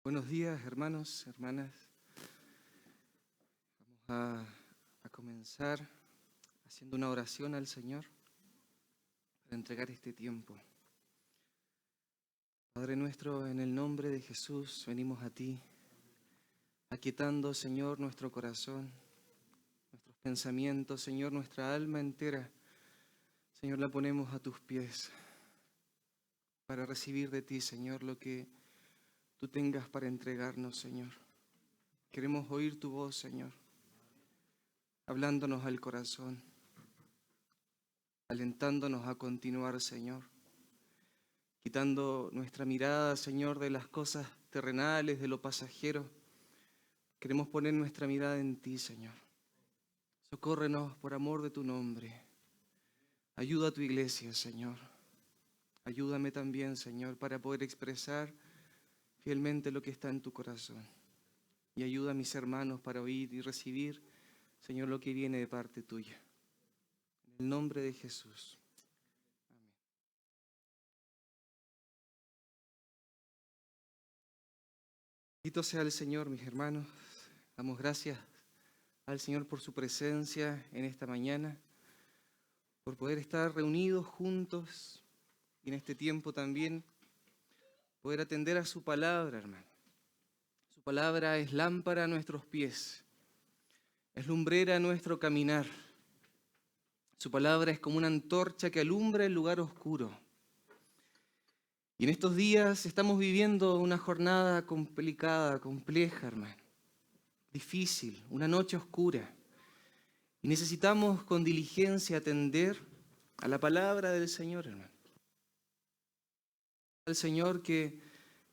Buenos días, hermanos, hermanas. Vamos a comenzar haciendo una oración al Señor para entregar este tiempo. Padre nuestro, en el nombre de Jesús, venimos a ti, aquietando, Señor, nuestro corazón, nuestros pensamientos, Señor, nuestra alma entera. Señor, la ponemos a tus pies para recibir de ti, Señor, lo que tú tengas para entregarnos, Señor. Queremos oír tu voz, Señor, hablándonos al corazón, alentándonos a continuar, Señor, quitando nuestra mirada, Señor, de las cosas terrenales, de lo pasajero. Queremos poner nuestra mirada en ti, Señor. Socórrenos por amor de tu nombre. Ayuda a tu iglesia, Señor. Ayúdame también, Señor, para poder expresar fielmente lo que está en tu corazón. Y ayuda a mis hermanos para oír y recibir, Señor, lo que viene de parte tuya. En el nombre de Jesús. Amén. Bendito sea el Señor, mis hermanos. Damos gracias al Señor por su presencia en esta mañana, por poder estar reunidos juntos y en este tiempo también poder atender a su palabra, hermano. Su palabra es lámpara a nuestros pies, es lumbrera a nuestro caminar. Su palabra es como una antorcha que alumbra el lugar oscuro. Y en estos días estamos viviendo una jornada complicada, compleja, hermano. Difícil, una noche oscura. Y necesitamos con diligencia atender a la palabra del Señor, hermano. Al Señor que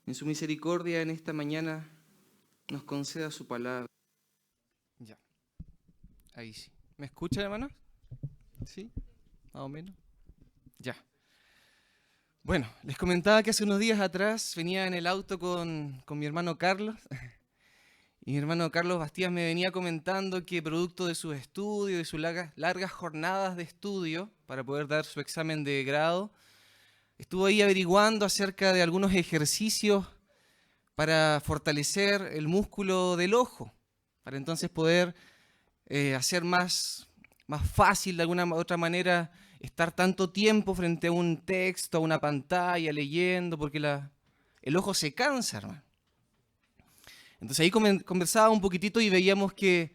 en su misericordia en esta mañana nos conceda su palabra. Ya, ahí sí. ¿Me escuchan, hermanos? ¿Sí? ¿Más o menos? Ya. Bueno, les comentaba que hace unos días atrás venía en el auto con mi hermano Carlos. Y mi hermano Carlos Bastías me venía comentando que producto de sus estudios, de sus largas jornadas de estudio para poder dar su examen de grado, estuvo ahí averiguando acerca de algunos ejercicios para fortalecer el músculo del ojo, para entonces poder hacer más fácil de alguna otra manera estar tanto tiempo frente a un texto, a una pantalla, leyendo, porque el ojo se cansa, hermano. Entonces ahí conversaba un poquitito y veíamos que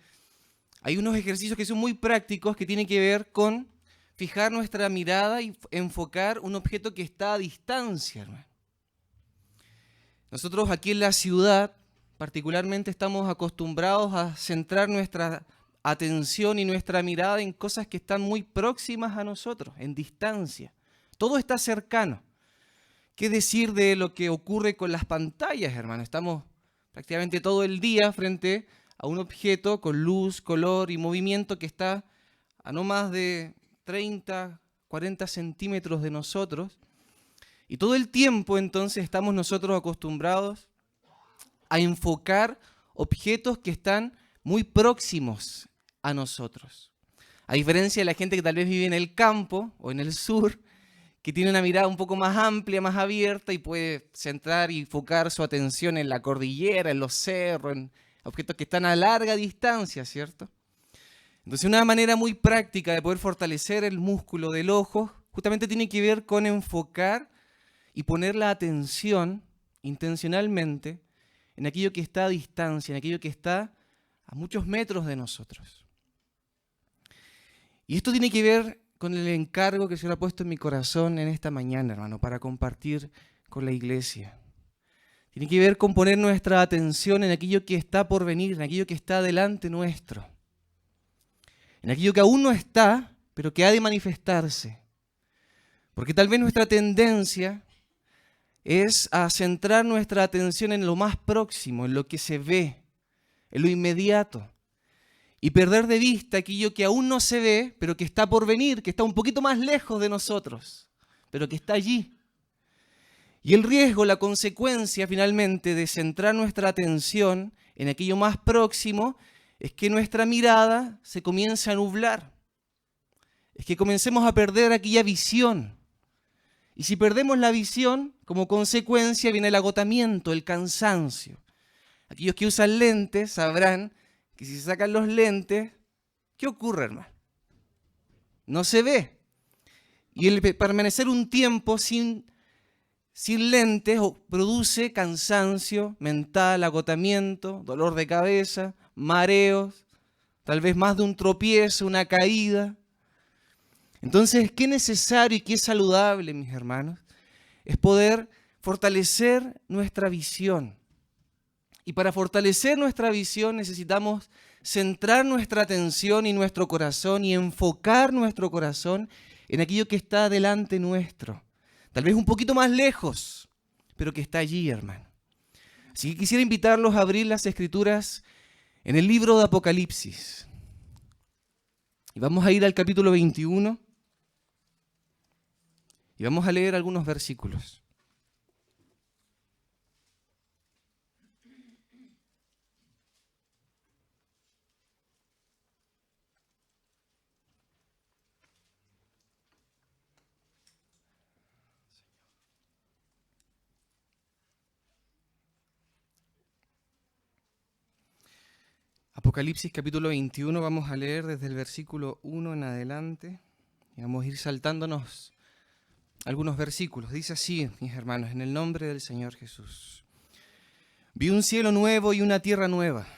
hay unos ejercicios que son muy prácticos que tienen que ver con fijar nuestra mirada y enfocar un objeto que está a distancia, hermano. Nosotros aquí en la ciudad particularmente estamos acostumbrados a centrar nuestra atención y nuestra mirada en cosas que están muy próximas a nosotros, en distancia. Todo está cercano. ¿Qué decir de lo que ocurre con las pantallas, hermano? Estamos prácticamente todo el día frente a un objeto con luz, color y movimiento que está a no más de 30, 40 centímetros de nosotros. Y todo el tiempo entonces estamos nosotros acostumbrados a enfocar objetos que están muy próximos a nosotros. A diferencia de la gente que tal vez vive en el campo o en el sur, que tiene una mirada un poco más amplia, más abierta y puede centrar y enfocar su atención en la cordillera, en los cerros, en objetos que están a larga distancia, ¿cierto? Entonces una manera muy práctica de poder fortalecer el músculo del ojo justamente tiene que ver con enfocar y poner la atención intencionalmente en aquello que está a distancia, en aquello que está a muchos metros de nosotros. Y esto tiene que ver con el encargo que el Señor ha puesto en mi corazón en esta mañana, hermano, para compartir con la iglesia. Tiene que ver con poner nuestra atención en aquello que está por venir, en aquello que está delante nuestro. En aquello que aún no está, pero que ha de manifestarse. Porque tal vez nuestra tendencia es a centrar nuestra atención en lo más próximo, en lo que se ve, en lo inmediato. Y perder de vista aquello que aún no se ve, pero que está por venir, que está un poquito más lejos de nosotros, pero que está allí. Y el riesgo, la consecuencia finalmente de centrar nuestra atención en aquello más próximo, es que nuestra mirada se comience a nublar. Es que comencemos a perder aquella visión. Y si perdemos la visión, como consecuencia viene el agotamiento, el cansancio. Aquellos que usan lentes sabrán que si se sacan los lentes, ¿qué ocurre, hermano? No se ve. Y el permanecer un tiempo sin lentes produce cansancio mental, agotamiento, dolor de cabeza, mareos, tal vez más de un tropiezo, una caída. Entonces, qué necesario y qué saludable, mis hermanos, es poder fortalecer nuestra visión. Y para fortalecer nuestra visión necesitamos centrar nuestra atención y nuestro corazón y enfocar nuestro corazón en aquello que está delante nuestro. Tal vez un poquito más lejos, pero que está allí, hermano. Así que quisiera invitarlos a abrir las Escrituras en el libro de Apocalipsis. Y vamos a ir al capítulo 21 y vamos a leer algunos versículos. Apocalipsis capítulo 21, vamos a leer desde el versículo 1 en adelante y vamos a ir saltándonos algunos versículos. Dice así, mis hermanos, en el nombre del Señor Jesús. Vi un cielo nuevo y una tierra nueva,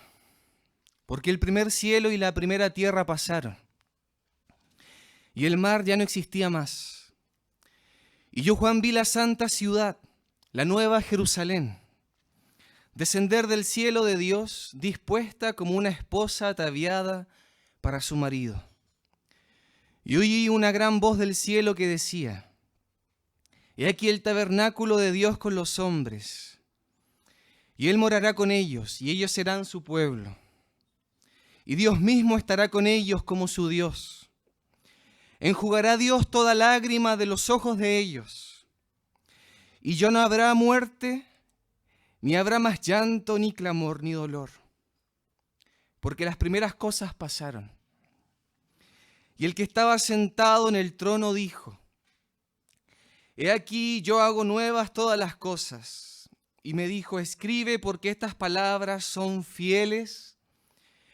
porque el primer cielo y la primera tierra pasaron, y el mar ya no existía más. Y yo, Juan, vi la santa ciudad, la nueva Jerusalén, descender del cielo de Dios, dispuesta como una esposa ataviada para su marido. Y oí una gran voz del cielo que decía: He aquí el tabernáculo de Dios con los hombres, y Él morará con ellos, y ellos serán su pueblo. Y Dios mismo estará con ellos como su Dios. Enjugará Dios toda lágrima de los ojos de ellos, y ya no habrá muerte, ni habrá más llanto, ni clamor, ni dolor, porque las primeras cosas pasaron. Y el que estaba sentado en el trono dijo: He aquí yo hago nuevas todas las cosas. Y me dijo: Escribe, porque estas palabras son fieles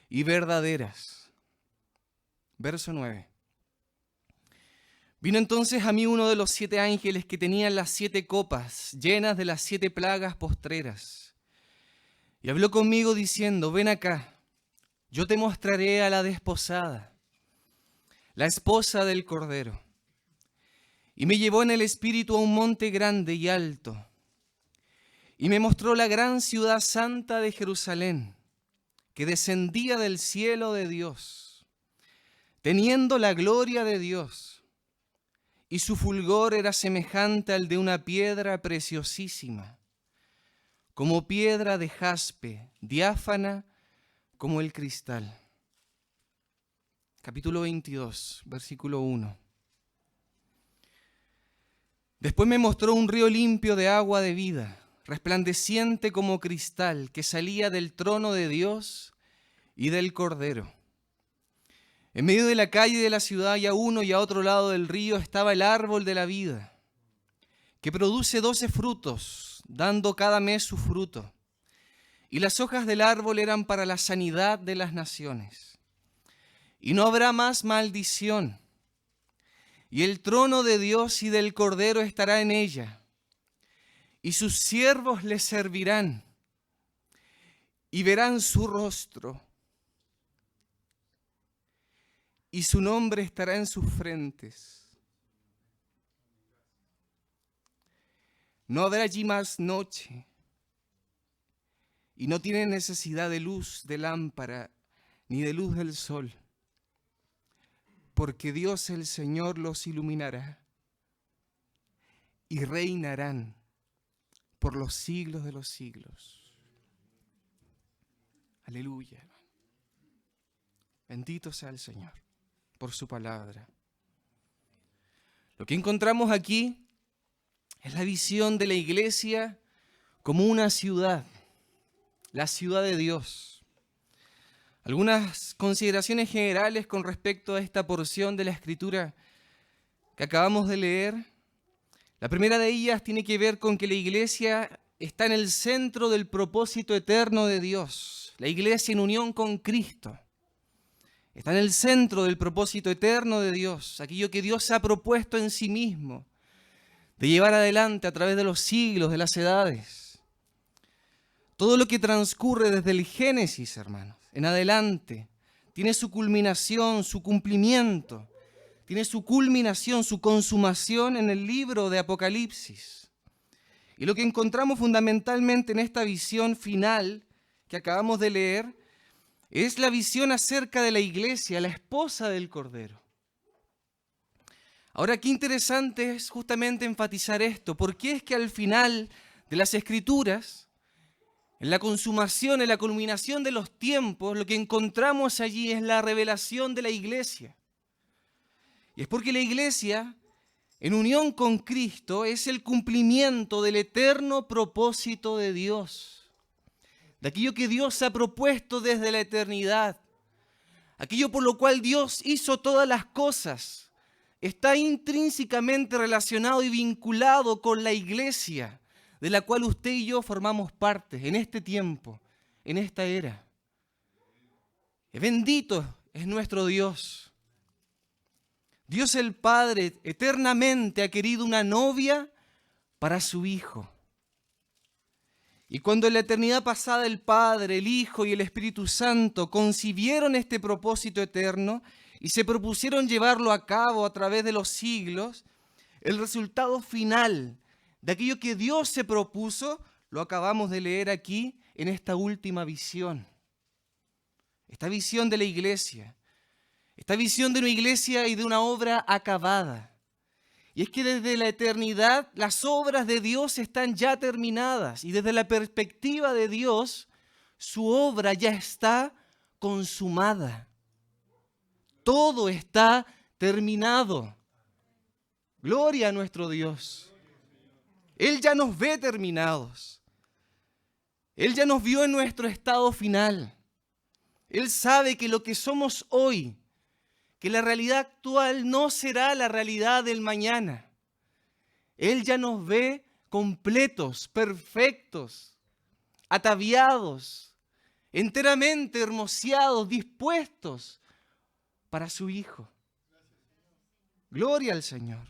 y verdaderas. Verso 9. Vino entonces a mí uno de los 7 ángeles que tenían las 7 copas llenas de las 7 plagas postreras. Y habló conmigo diciendo: Ven acá, yo te mostraré a la desposada, la esposa del Cordero. Y me llevó en el espíritu a un monte grande y alto, y me mostró la gran ciudad santa de Jerusalén, que descendía del cielo de Dios, teniendo la gloria de Dios. Y su fulgor era semejante al de una piedra preciosísima, como piedra de jaspe, diáfana como el cristal. Capítulo 22, versículo 1. Después me mostró un río limpio de agua de vida, resplandeciente como cristal, que salía del trono de Dios y del Cordero. En medio de la calle de la ciudad y a uno y a otro lado del río estaba el árbol de la vida, que produce 12 frutos, dando cada mes su fruto. Y las hojas del árbol eran para la sanidad de las naciones. Y no habrá más maldición. Y el trono de Dios y del Cordero estará en ella. Y sus siervos le servirán. Y verán su rostro. Y su nombre estará en sus frentes. No habrá allí más noche, y no tienen necesidad de luz de lámpara, ni de luz del sol, porque Dios el Señor los iluminará, y reinarán por los siglos de los siglos. Aleluya. Bendito sea el Señor por su palabra. Lo que encontramos aquí es la visión de la iglesia como una ciudad, la ciudad de Dios. Algunas consideraciones generales con respecto a esta porción de la Escritura que acabamos de leer. La primera de ellas tiene que ver con que la iglesia está en el centro del propósito eterno de Dios. La iglesia en unión con Cristo está en el centro del propósito eterno de Dios, aquello que Dios ha propuesto en sí mismo, de llevar adelante a través de los siglos, de las edades. Todo lo que transcurre desde el Génesis, hermanos, en adelante, tiene su culminación, su cumplimiento, tiene su culminación, su consumación en el libro de Apocalipsis. Y lo que encontramos fundamentalmente en esta visión final que acabamos de leer es la visión acerca de la iglesia, la esposa del Cordero. Ahora, qué interesante es justamente enfatizar esto. ¿Por qué es que al final de las Escrituras, en la consumación, en la culminación de los tiempos, lo que encontramos allí es la revelación de la iglesia? Y es porque la iglesia, en unión con Cristo, es el cumplimiento del eterno propósito de Dios, de aquello que Dios ha propuesto desde la eternidad, aquello por lo cual Dios hizo todas las cosas, está intrínsecamente relacionado y vinculado con la iglesia, de la cual usted y yo formamos parte en este tiempo, en esta era. Bendito es nuestro Dios. Dios el Padre eternamente ha querido una novia para su Hijo. Y cuando en la eternidad pasada el Padre, el Hijo y el Espíritu Santo concibieron este propósito eterno y se propusieron llevarlo a cabo a través de los siglos, el resultado final de aquello que Dios se propuso lo acabamos de leer aquí en esta última visión. Esta visión de la iglesia, esta visión de una iglesia y de una obra acabada. Y es que desde la eternidad las obras de Dios están ya terminadas y desde la perspectiva de Dios su obra ya está consumada. Todo está terminado. Gloria a nuestro Dios. Él ya nos ve terminados. Él ya nos vio en nuestro estado final. Él sabe que lo que somos hoy, que la realidad actual no será la realidad del mañana. Él ya nos ve completos, perfectos, ataviados, enteramente hermoseados, dispuestos para su Hijo. Gloria al Señor.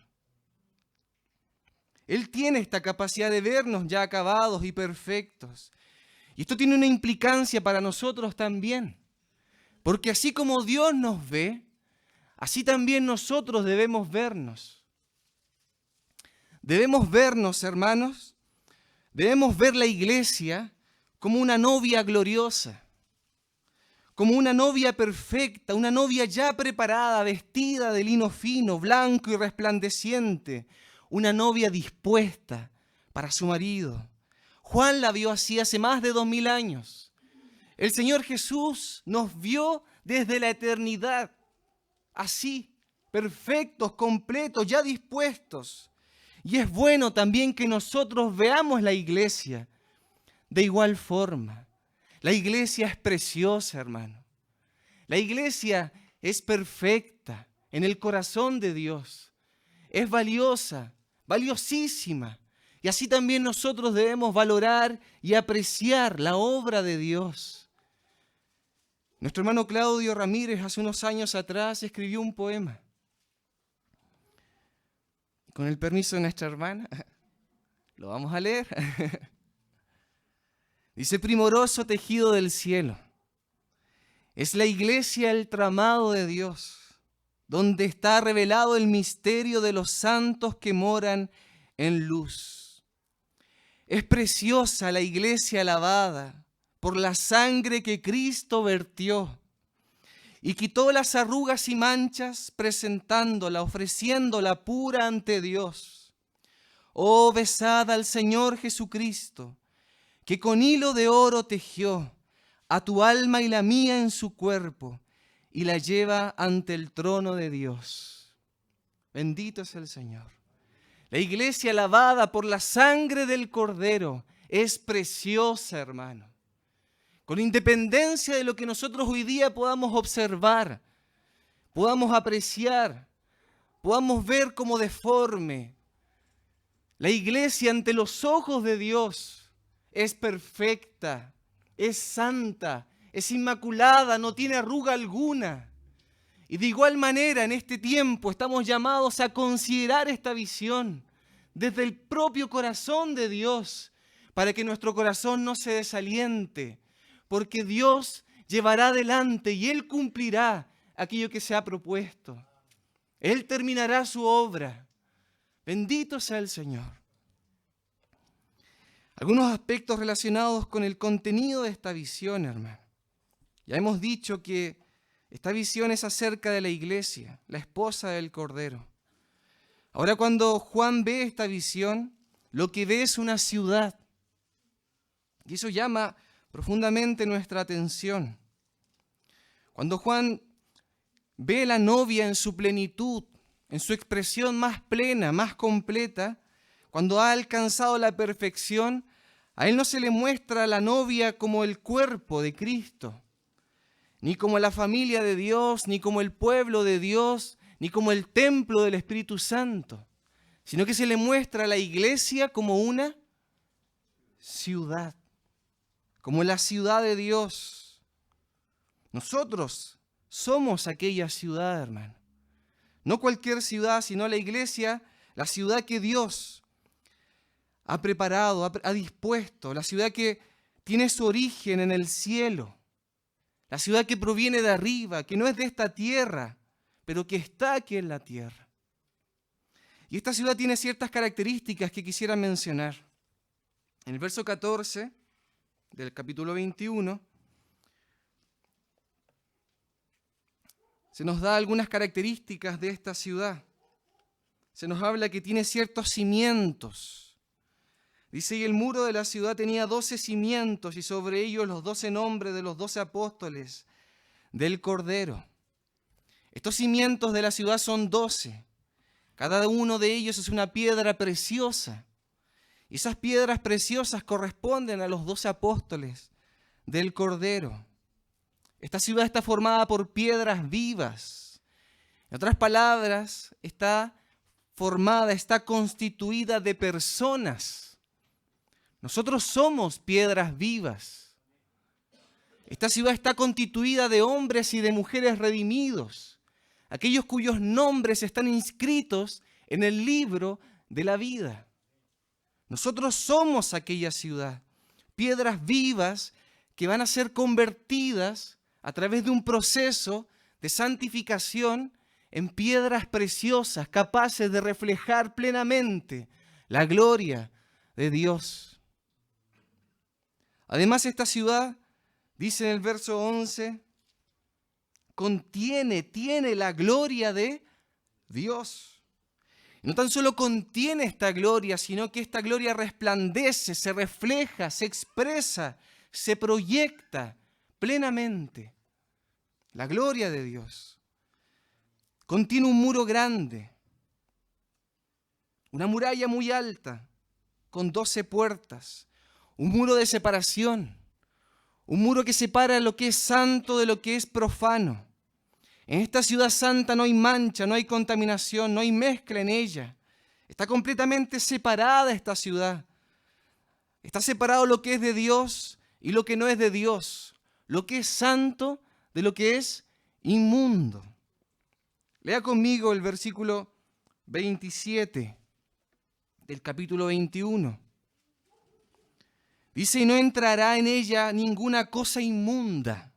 Él tiene esta capacidad de vernos ya acabados y perfectos. Y esto tiene una implicancia para nosotros también. Porque así como Dios nos ve, así también nosotros debemos vernos. Debemos vernos, hermanos, debemos ver la iglesia como una novia gloriosa, como una novia perfecta, una novia ya preparada, vestida de lino fino, blanco y resplandeciente, una novia dispuesta para su marido. Juan la vio así hace más de 2000 años. El Señor Jesús nos vio desde la eternidad, así, perfectos, completos, ya dispuestos. Y es bueno también que nosotros veamos la iglesia de igual forma. La iglesia es preciosa, hermano. La iglesia es perfecta en el corazón de Dios. Es valiosa, valiosísima. Y así también nosotros debemos valorar y apreciar la obra de Dios. Nuestro hermano Claudio Ramírez hace unos años atrás escribió un poema. Con el permiso de nuestra hermana, lo vamos a leer. Dice: primoroso tejido del cielo, es la iglesia el tramado de Dios, donde está revelado el misterio de los santos que moran en luz. Es preciosa la iglesia lavada por la sangre que Cristo vertió y quitó las arrugas y manchas, presentándola, ofreciéndola pura ante Dios. Oh, besad al Señor Jesucristo, que con hilo de oro tejió a tu alma y la mía en su cuerpo, y la lleva ante el trono de Dios. Bendito es el Señor. La iglesia lavada por la sangre del Cordero es preciosa, hermano. Con independencia de lo que nosotros hoy día podamos observar, podamos apreciar, podamos ver como deforme, la iglesia ante los ojos de Dios es perfecta, es santa, es inmaculada, no tiene arruga alguna. Y de igual manera, en este tiempo estamos llamados a considerar esta visión desde el propio corazón de Dios, para que nuestro corazón no se desaliente, porque Dios llevará adelante y Él cumplirá aquello que se ha propuesto. Él terminará su obra. Bendito sea el Señor. Algunos aspectos relacionados con el contenido de esta visión, hermano. Ya hemos dicho que esta visión es acerca de la iglesia, la esposa del Cordero. Ahora, cuando Juan ve esta visión, lo que ve es una ciudad. Y eso llama profundamente nuestra atención. Cuando Juan ve la novia en su plenitud, en su expresión más plena, más completa, cuando ha alcanzado la perfección, a él no se le muestra a la novia como el cuerpo de Cristo, ni como la familia de Dios, ni como el pueblo de Dios, ni como el templo del Espíritu Santo, sino que se le muestra a la iglesia como una ciudad, como la ciudad de Dios. Nosotros somos aquella ciudad, hermano. No cualquier ciudad, sino la iglesia, la ciudad que Dios ha preparado, ha dispuesto, la ciudad que tiene su origen en el cielo, la ciudad que proviene de arriba, que no es de esta tierra, pero que está aquí en la tierra. Y esta ciudad tiene ciertas características que quisiera mencionar. En el verso 14 del capítulo 21, se nos da algunas características de esta ciudad. Se nos habla que tiene ciertos cimientos. Dice, y el muro de la ciudad tenía 12 cimientos y sobre ellos los 12 nombres de los 12 apóstoles del Cordero. Estos cimientos de la ciudad son 12. Cada uno de ellos es una piedra preciosa. Y esas piedras preciosas corresponden a los 12 apóstoles del Cordero. Esta ciudad está formada por piedras vivas. En otras palabras, está formada, está constituida de personas. Nosotros somos piedras vivas. Esta ciudad está constituida de hombres y de mujeres redimidos, aquellos cuyos nombres están inscritos en el libro de la vida. Nosotros somos aquella ciudad, piedras vivas que van a ser convertidas a través de un proceso de santificación en piedras preciosas, capaces de reflejar plenamente la gloria de Dios. Además, esta ciudad, dice en el verso 11, tiene la gloria de Dios. No tan solo contiene esta gloria, sino que esta gloria resplandece, se refleja, se expresa, se proyecta plenamente. La gloria de Dios. Contiene un muro grande, una muralla muy alta, con 12 puertas, un muro de separación, un muro que separa lo que es santo de lo que es profano. En esta ciudad santa no hay mancha, no hay contaminación, no hay mezcla en ella. Está completamente separada esta ciudad. Está separado lo que es de Dios y lo que no es de Dios, lo que es santo de lo que es inmundo. Lea conmigo el versículo 27 del capítulo 21. Dice, y no entrará en ella ninguna cosa inmunda,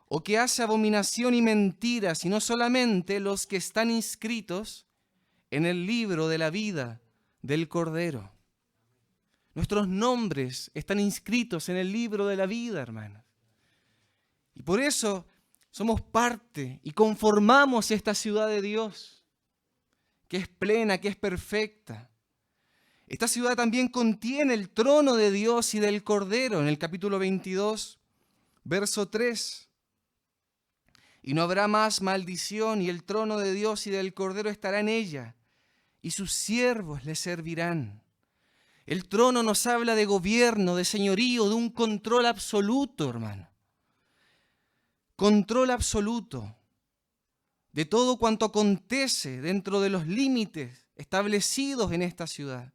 o que hace abominación y mentira, sino solamente los que están inscritos en el libro de la vida del Cordero. Nuestros nombres están inscritos en el libro de la vida, hermanos. Y por eso somos parte y conformamos esta ciudad de Dios, que es plena, que es perfecta. Esta ciudad también contiene el trono de Dios y del Cordero, en el capítulo 22, verso 3. Y no habrá más maldición, y el trono de Dios y del Cordero estará en ella, y sus siervos le servirán. El trono nos habla de gobierno, de señorío, de un control absoluto, hermano. Control absoluto de todo cuanto acontece dentro de los límites establecidos en esta ciudad.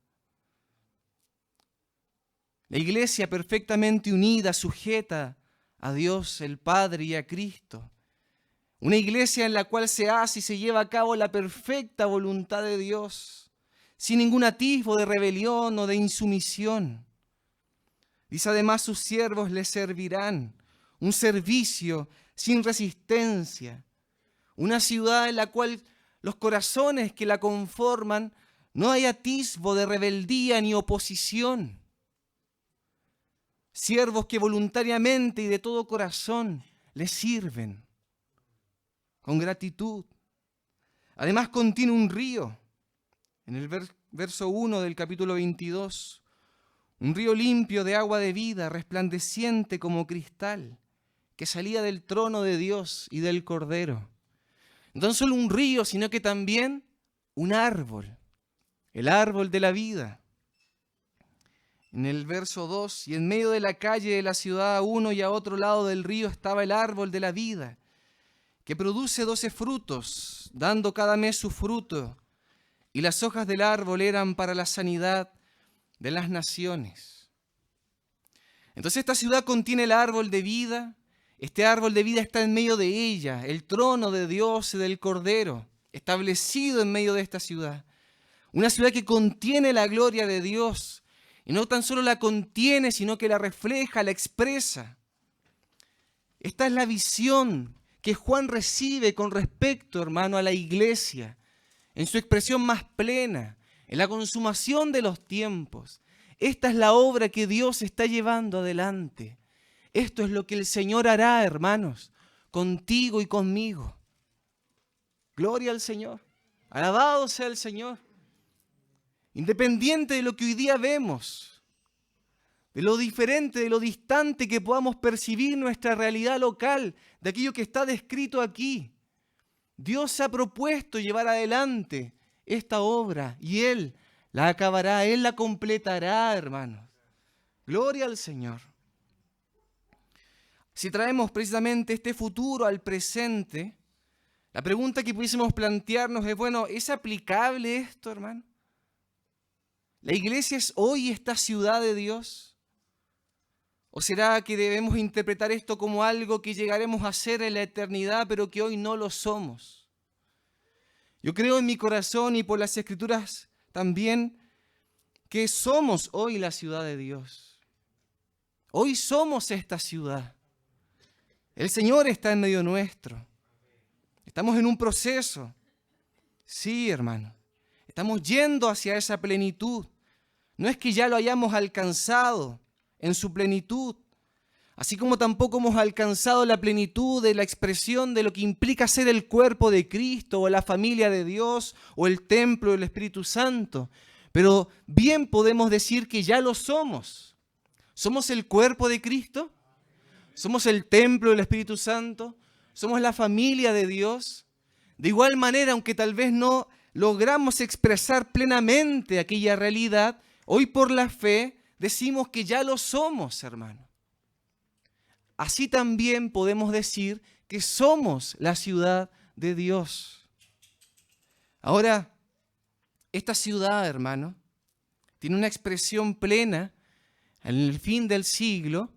La iglesia perfectamente unida, sujeta a Dios el Padre y a Cristo. Una iglesia en la cual se hace y se lleva a cabo la perfecta voluntad de Dios, sin ningún atisbo de rebelión o de insumisión. Dice además, sus siervos les servirán, un servicio sin resistencia. Una ciudad en la cual los corazones que la conforman no hay atisbo de rebeldía ni oposición. Siervos que voluntariamente y de todo corazón les sirven con gratitud. Además contiene un río, en el verso 1 del capítulo 22, un río limpio de agua de vida, resplandeciente como cristal, que salía del trono de Dios y del Cordero. No solo un río, sino que también un árbol, el árbol de la vida. En el verso 2, y en medio de la calle de la ciudad, a uno y a otro lado del río, estaba el árbol de la vida, que produce 12 frutos, dando cada mes su fruto, y las hojas del árbol eran para la sanidad de las naciones. Entonces esta ciudad contiene el árbol de vida. Este árbol de vida está en medio de ella, el trono de Dios y del Cordero, establecido en medio de esta ciudad. Una ciudad que contiene la gloria de Dios, y no tan solo la contiene, sino que la refleja, la expresa. Esta es la visión que Juan recibe con respecto, hermano, a la iglesia, en su expresión más plena, en la consumación de los tiempos. Esta es la obra que Dios está llevando adelante. Esto es lo que el Señor hará, hermanos, contigo y conmigo. Gloria al Señor. Alabado sea el Señor. Independiente de lo que hoy día vemos, de lo diferente, de lo distante que podamos percibir nuestra realidad local, de aquello que está descrito aquí, Dios ha propuesto llevar adelante esta obra y Él la acabará, Él la completará, hermanos. Gloria al Señor. Si traemos precisamente este futuro al presente, la pregunta que pudiésemos plantearnos es, bueno, ¿es aplicable esto, hermano? ¿La iglesia es hoy esta ciudad de Dios? ¿O será que debemos interpretar esto como algo que llegaremos a ser en la eternidad, pero que hoy no lo somos? Yo creo en mi corazón y por las Escrituras también que somos hoy la ciudad de Dios. Hoy somos esta ciudad. El Señor está en medio nuestro. Estamos en un proceso. Sí, hermano. Estamos yendo hacia esa plenitud. No es que ya lo hayamos alcanzado en su plenitud, así como tampoco hemos alcanzado la plenitud de la expresión de lo que implica ser el cuerpo de Cristo o la familia de Dios o el templo del Espíritu Santo. Pero bien podemos decir que ya lo somos. ¿Somos el cuerpo de Cristo? ¿Somos el templo del Espíritu Santo? ¿Somos la familia de Dios? De igual manera, aunque tal vez no logramos expresar plenamente aquella realidad, hoy por la fe decimos que ya lo somos, hermano. Así también podemos decir que somos la ciudad de Dios. Ahora, esta ciudad, hermano, tiene una expresión plena en el fin del siglo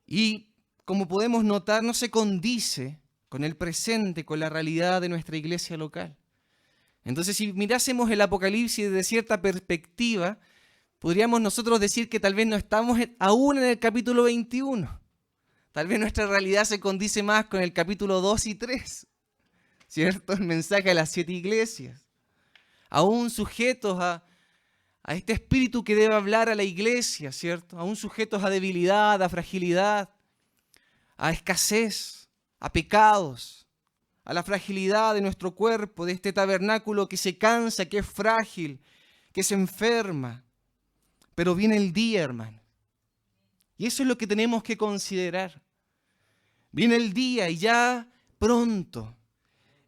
y, como podemos notar, no se condice con el presente, con la realidad de nuestra iglesia local. Entonces, si mirásemos el Apocalipsis desde cierta perspectiva, podríamos nosotros decir que tal vez no estamos aún en el capítulo 21. Tal vez nuestra realidad se condice más con el capítulo 2 y 3, ¿cierto? El mensaje a las 7 iglesias. Aún sujetos a este espíritu que debe hablar a la iglesia, ¿cierto? Aún sujetos a debilidad, a fragilidad, a escasez, a pecados, a la fragilidad de nuestro cuerpo, de este tabernáculo que se cansa, que es frágil, que se enferma. Pero viene el día, hermano. Y eso es lo que tenemos que considerar. Viene el día y ya pronto,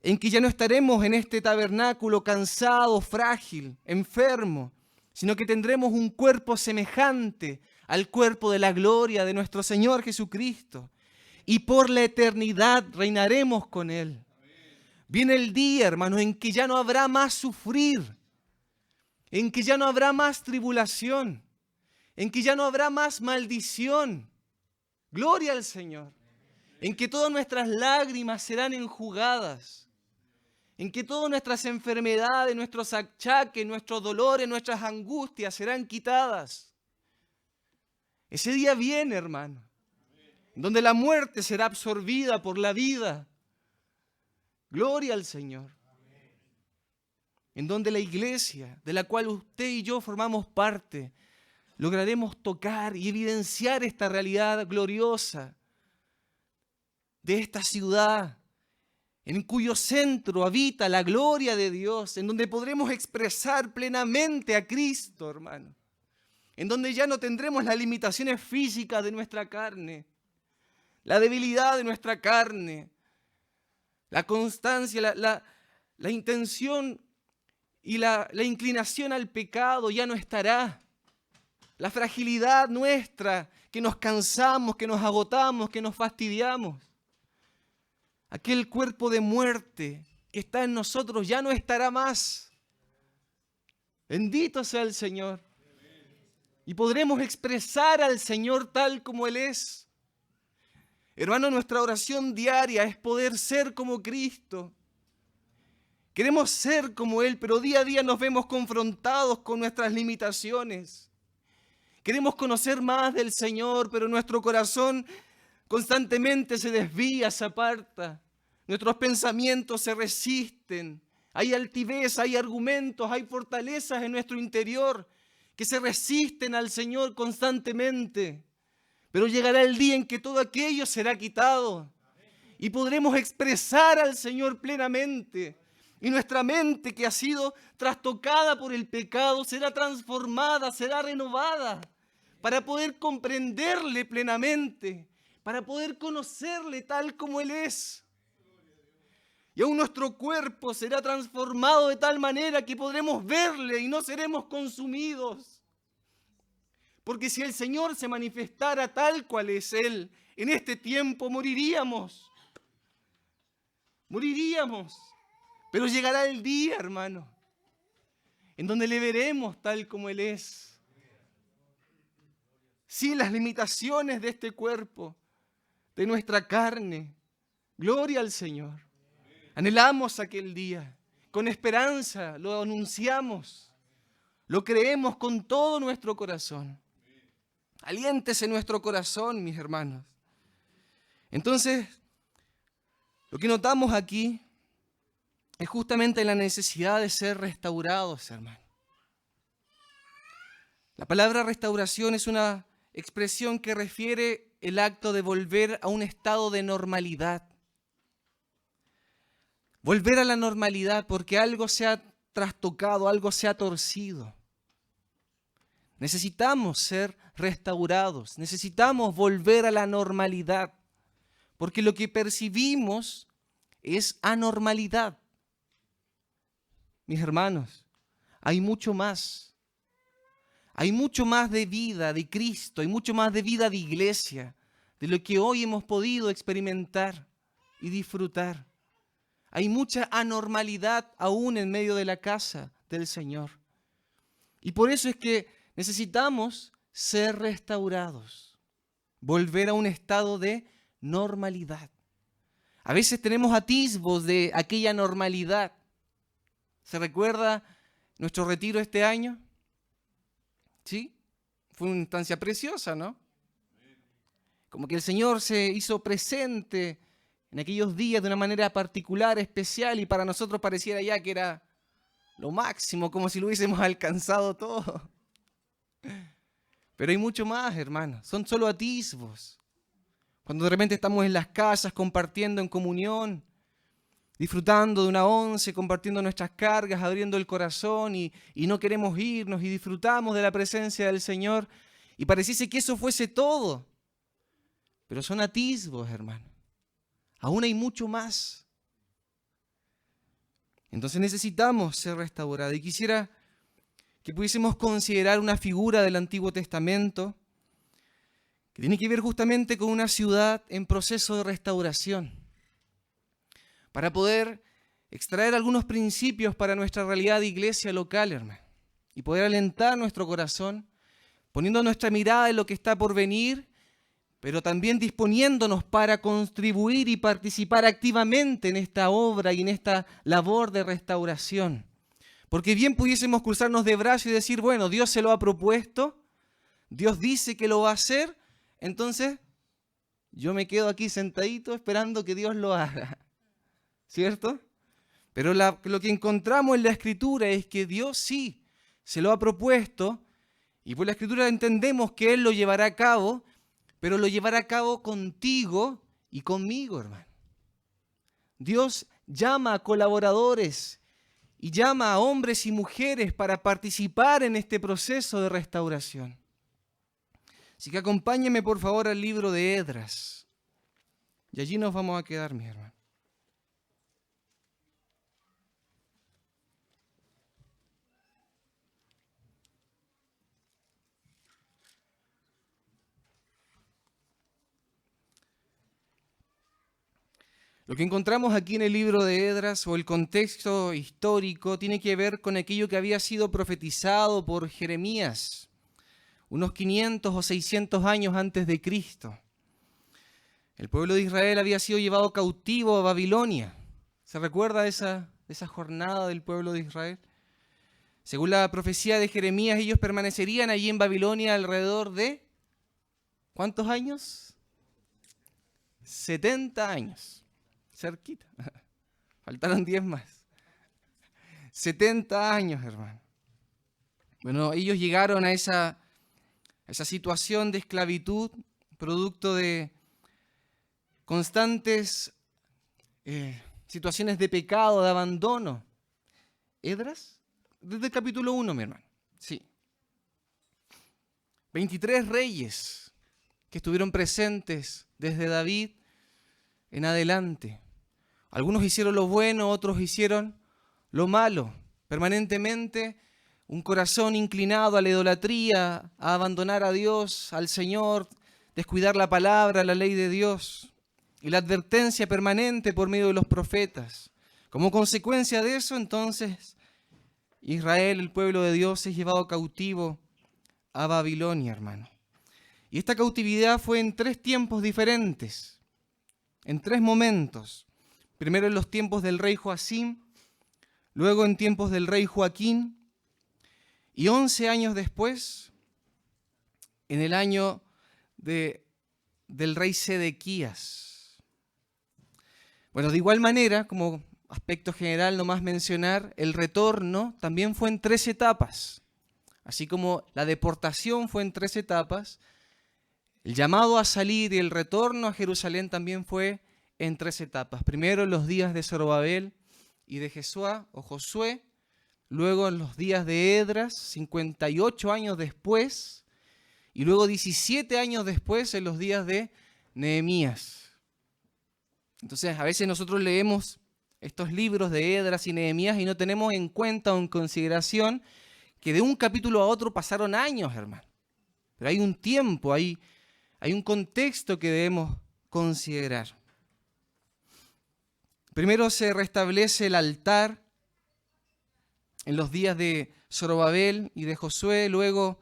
en que ya no estaremos en este tabernáculo cansado, frágil, enfermo, sino que tendremos un cuerpo semejante al cuerpo de la gloria de nuestro Señor Jesucristo. Y por la eternidad reinaremos con Él. Viene el día, hermanos, en que ya no habrá más sufrir, en que ya no habrá más tribulación, en que ya no habrá más maldición. Gloria al Señor. En que todas nuestras lágrimas serán enjugadas. En que todas nuestras enfermedades, nuestros achaques, nuestros dolores, nuestras angustias serán quitadas. Ese día viene, hermano, donde la muerte será absorbida por la vida. Gloria al Señor. En donde la iglesia, de la cual usted y yo formamos parte, lograremos tocar y evidenciar esta realidad gloriosa de esta ciudad, en cuyo centro habita la gloria de Dios, en donde podremos expresar plenamente a Cristo, hermano, en donde ya no tendremos las limitaciones físicas de nuestra carne, la debilidad de nuestra carne, la constancia, la intención y la inclinación al pecado ya no estará. La fragilidad nuestra, que nos cansamos, que nos agotamos, que nos fastidiamos. Aquel cuerpo de muerte que está en nosotros ya no estará más. Bendito sea el Señor. Y podremos expresar al Señor tal como Él es. Hermano, nuestra oración diaria es poder ser como Cristo. Queremos ser como Él, pero día a día nos vemos confrontados con nuestras limitaciones. Queremos conocer más del Señor, pero nuestro corazón constantemente se desvía, se aparta. Nuestros pensamientos se resisten. Hay altivez, hay argumentos, hay fortalezas en nuestro interior que se resisten al Señor constantemente. Pero llegará el día en que todo aquello será quitado y podremos expresar al Señor plenamente. Y nuestra mente, que ha sido trastocada por el pecado, será transformada, será renovada para poder comprenderle plenamente, para poder conocerle tal como Él es. Y aún nuestro cuerpo será transformado de tal manera que podremos verle y no seremos consumidos. Porque si el Señor se manifestara tal cual es Él, en este tiempo moriríamos. Moriríamos. Pero llegará el día, hermano, en donde le veremos tal como Él es. Sin las limitaciones de este cuerpo, de nuestra carne. Gloria al Señor. Anhelamos aquel día. Con esperanza lo anunciamos. Lo creemos con todo nuestro corazón. Aliéntese nuestro corazón, mis hermanos. Entonces, lo que notamos aquí es justamente la necesidad de ser restaurados, hermano. La palabra restauración es una expresión que refiere el acto de volver a un estado de normalidad. Volver a la normalidad porque algo se ha trastocado, algo se ha torcido. Necesitamos ser restaurados, necesitamos volver a la normalidad, porque lo que percibimos es anormalidad. Mis hermanos, hay mucho más. Hay mucho más de vida de Cristo, hay mucho más de vida de iglesia, de lo que hoy hemos podido experimentar y disfrutar. Hay mucha anormalidad aún en medio de la casa del Señor. Y por eso es que necesitamos ser restaurados, volver a un estado de normalidad. A veces tenemos atisbos de aquella normalidad. ¿Se recuerda nuestro retiro este año? ¿Sí? Fue una instancia preciosa, ¿no? Como que el Señor se hizo presente en aquellos días de una manera particular, especial, y para nosotros pareciera ya que era lo máximo, como si lo hubiésemos alcanzado todo. Pero hay mucho más, hermanos. Son solo atisbos. Cuando de repente estamos en las casas compartiendo en comunión, disfrutando de una once, compartiendo nuestras cargas, abriendo el corazón y no queremos irnos y disfrutamos de la presencia del Señor y pareciese que eso fuese todo. Pero son atisbos, hermano. Aún hay mucho más. Entonces necesitamos ser restaurados. Y quisiera que pudiésemos considerar una figura del Antiguo Testamento que tiene que ver justamente con una ciudad en proceso de restauración, para poder extraer algunos principios para nuestra realidad de iglesia local, hermano, y poder alentar nuestro corazón poniendo nuestra mirada en lo que está por venir, pero también disponiéndonos para contribuir y participar activamente en esta obra y en esta labor de restauración. Porque bien pudiésemos cruzarnos de brazos y decir, bueno, Dios se lo ha propuesto, Dios dice que lo va a hacer, entonces yo me quedo aquí sentadito esperando que Dios lo haga, ¿cierto? Pero lo que encontramos en la Escritura es que Dios sí se lo ha propuesto, y por la Escritura entendemos que Él lo llevará a cabo, pero lo llevará a cabo contigo y conmigo, hermano. Dios llama a colaboradores y llama a hombres y mujeres para participar en este proceso de restauración. Así que acompáñenme por favor al libro de Esdras. Y allí nos vamos a quedar, mi hermano. Lo que encontramos aquí en el libro de Esdras, o el contexto histórico, tiene que ver con aquello que había sido profetizado por Jeremías, unos 500 o 600 años antes de Cristo. El pueblo de Israel había sido llevado cautivo a Babilonia. ¿Se recuerda esa jornada del pueblo de Israel? Según la profecía de Jeremías, ellos permanecerían allí en Babilonia alrededor de, ¿cuántos años? 70 años. Cerquita. Faltaron 10 más. 70 años, hermano. Bueno, ellos llegaron a esa situación de esclavitud, producto de constantes situaciones de pecado, de abandono. ¿Esdras? Desde el capítulo 1, mi hermano. Sí. 23 reyes que estuvieron presentes desde David en adelante. Algunos hicieron lo bueno, otros hicieron lo malo. Permanentemente un corazón inclinado a la idolatría, a abandonar a Dios, al Señor, descuidar la palabra, la ley de Dios. Y la advertencia permanente por medio de los profetas. Como consecuencia de eso, entonces, Israel, el pueblo de Dios, es llevado cautivo a Babilonia, hermano. Y esta cautividad fue en 3 tiempos diferentes, en 3 momentos. Primero en los tiempos del rey Joacim, luego en tiempos del rey Joaquín, y 11 años después, en el año del rey Sedequías. Bueno, de igual manera, como aspecto general nomás mencionar, el retorno también fue en 3 etapas. Así como la deportación fue en 3 etapas, el llamado a salir y el retorno a Jerusalén también fue en 3 etapas. Primero en los días de Zorobabel y de Josué, luego en los días de Esdras, 58 años después, y luego 17 años después en los días de Nehemías. Entonces, a veces nosotros leemos estos libros de Esdras y Nehemías y no tenemos en cuenta o en consideración que de un capítulo a otro pasaron años, hermano. Pero hay un tiempo, hay un contexto que debemos considerar. Primero se restablece el altar en los días de Zorobabel y de Josué, luego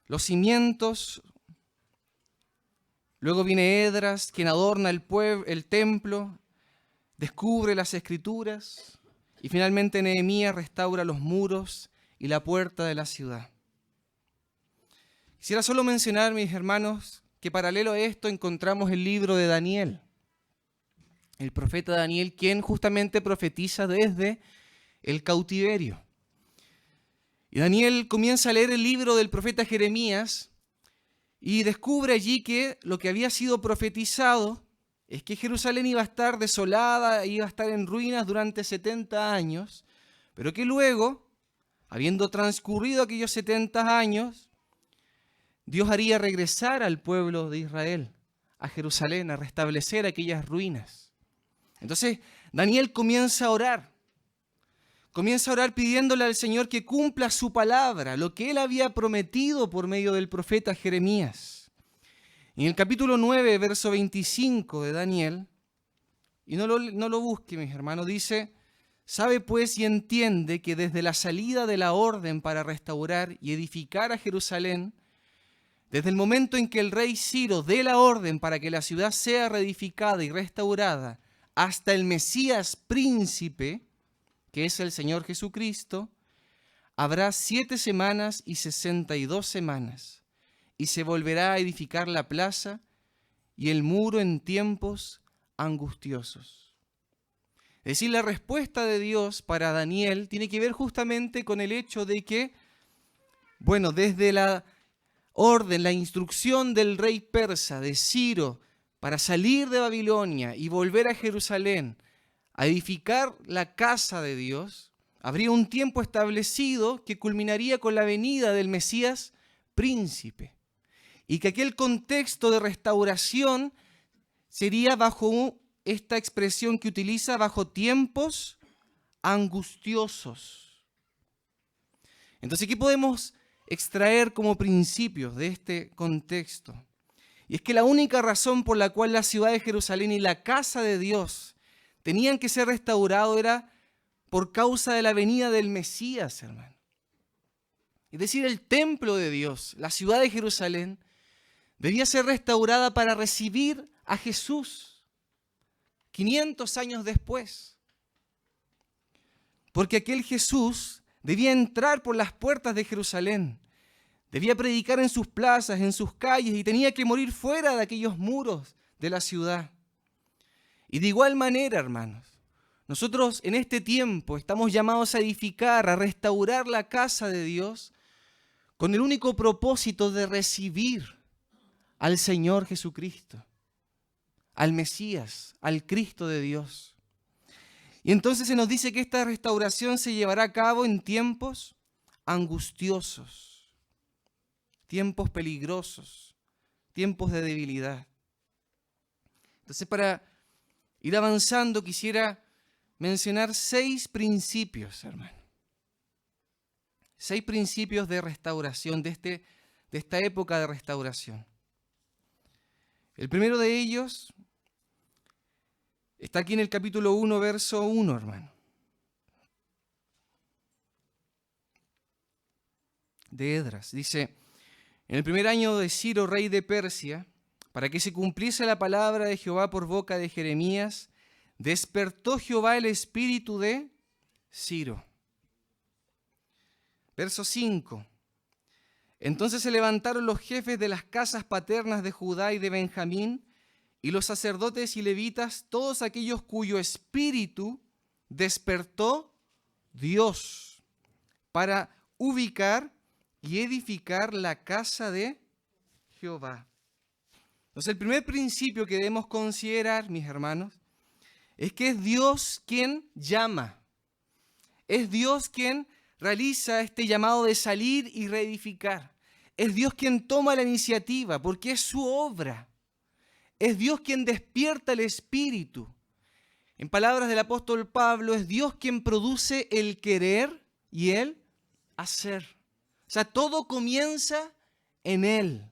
los cimientos, luego viene Esdras, quien adorna el templo, descubre las escrituras, y finalmente Nehemías restaura los muros y la puerta de la ciudad. Quisiera solo mencionar, mis hermanos, que paralelo a esto encontramos el libro de Daniel. El profeta Daniel, quien justamente profetiza desde el cautiverio. Y Daniel comienza a leer el libro del profeta Jeremías y descubre allí que lo que había sido profetizado es que Jerusalén iba a estar desolada, iba a estar en ruinas durante 70 años, pero que luego, habiendo transcurrido aquellos 70 años, Dios haría regresar al pueblo de Israel a Jerusalén, a restablecer aquellas ruinas. Entonces, Daniel comienza a orar pidiéndole al Señor que cumpla su palabra, lo que él había prometido por medio del profeta Jeremías. En el capítulo 9, verso 25 de Daniel, y no lo busque, mis hermanos, dice: sabe pues y entiende que desde la salida de la orden para restaurar y edificar a Jerusalén, Desde el momento en que el rey Ciro dé la orden para que la ciudad sea reedificada y restaurada, hasta el Mesías príncipe, que es el Señor Jesucristo, habrá 7 semanas y 62 semanas, y se volverá a edificar la plaza y el muro en tiempos angustiosos. Es decir, la respuesta de Dios para Daniel tiene que ver justamente con el hecho de que, bueno, desde la orden, la instrucción del rey persa, de Ciro, para salir de Babilonia y volver a Jerusalén, a edificar la casa de Dios, habría un tiempo establecido que culminaría con la venida del Mesías príncipe. Y que aquel contexto de restauración sería bajo esta expresión que utiliza, bajo tiempos angustiosos. Entonces, ¿qué podemos extraer como principios de este contexto? Y es que la única razón por la cual la ciudad de Jerusalén y la casa de Dios tenían que ser restaurados era por causa de la venida del Mesías, hermano. Es decir, el templo de Dios, la ciudad de Jerusalén, debía ser restaurada para recibir a Jesús 500 años después. Porque aquel Jesús debía entrar por las puertas de Jerusalén, debía predicar en sus plazas, en sus calles, y tenía que morir fuera de aquellos muros de la ciudad. Y de igual manera, hermanos, nosotros en este tiempo estamos llamados a edificar, a restaurar la casa de Dios con el único propósito de recibir al Señor Jesucristo, al Mesías, al Cristo de Dios. Y entonces se nos dice que esta restauración se llevará a cabo en tiempos angustiosos, tiempos peligrosos, tiempos de debilidad. Entonces, para ir avanzando, quisiera mencionar 6 principios, hermano. 6 principios de restauración, de esta época de restauración. El primero de ellos está aquí en el capítulo 1, verso 1, hermano. De Esdras. Dice: en el primer año de Ciro, rey de Persia, para que se cumpliese la palabra de Jehová por boca de Jeremías, despertó Jehová el espíritu de Ciro. Verso 5. Entonces se levantaron los jefes de las casas paternas de Judá y de Benjamín, y los sacerdotes y levitas, todos aquellos cuyo espíritu despertó Dios, para ubicar y edificar la casa de Jehová. Entonces, el primer principio que debemos considerar, mis hermanos, es que es Dios quien llama. Es Dios quien realiza este llamado de salir y reedificar. Es Dios quien toma la iniciativa, porque es su obra. Es Dios quien despierta el espíritu. En palabras del apóstol Pablo, es Dios quien produce el querer y el hacer. O sea, todo comienza en Él.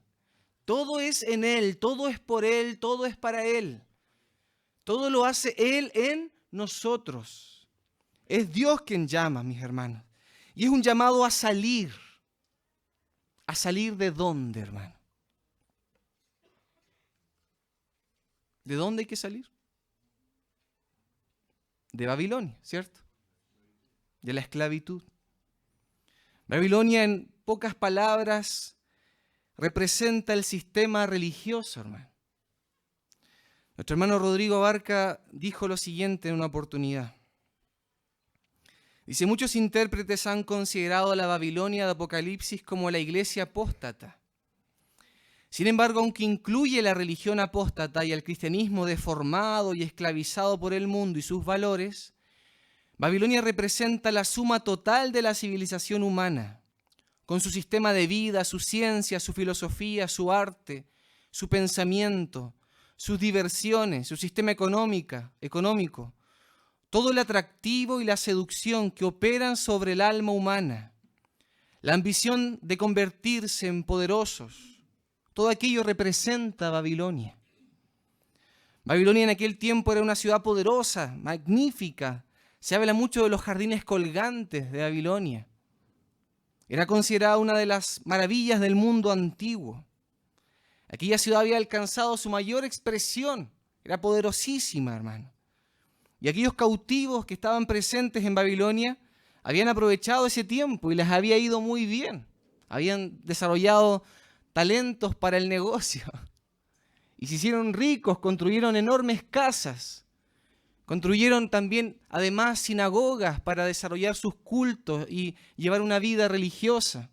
Todo es en Él, todo es por Él, todo es para Él. Todo lo hace Él en nosotros. Es Dios quien llama, mis hermanos. Y es un llamado a salir. ¿A salir de dónde, hermano? ¿De dónde hay que salir? De Babilonia, ¿cierto? De la esclavitud. Babilonia, en pocas palabras, representa el sistema religioso, hermano. Nuestro hermano Rodrigo Abarca dijo lo siguiente en una oportunidad. Dice: muchos intérpretes han considerado a la Babilonia de Apocalipsis como la iglesia apóstata. Sin embargo, aunque incluye la religión apóstata y el cristianismo deformado y esclavizado por el mundo y sus valores, Babilonia representa la suma total de la civilización humana, con su sistema de vida, su ciencia, su filosofía, su arte, su pensamiento, sus diversiones, su sistema económico, todo el atractivo y la seducción que operan sobre el alma humana, la ambición de convertirse en poderosos. Todo aquello representa Babilonia. Babilonia en aquel tiempo era una ciudad poderosa, magnífica. Se habla mucho de los jardines colgantes de Babilonia. Era considerada una de las maravillas del mundo antiguo. Aquella ciudad había alcanzado su mayor expresión, era poderosísima, hermano. Y aquellos cautivos que estaban presentes en Babilonia habían aprovechado ese tiempo y les había ido muy bien. Habían desarrollado talentos para el negocio. Y se hicieron ricos, construyeron enormes casas. Construyeron también, además, sinagogas para desarrollar sus cultos y llevar una vida religiosa.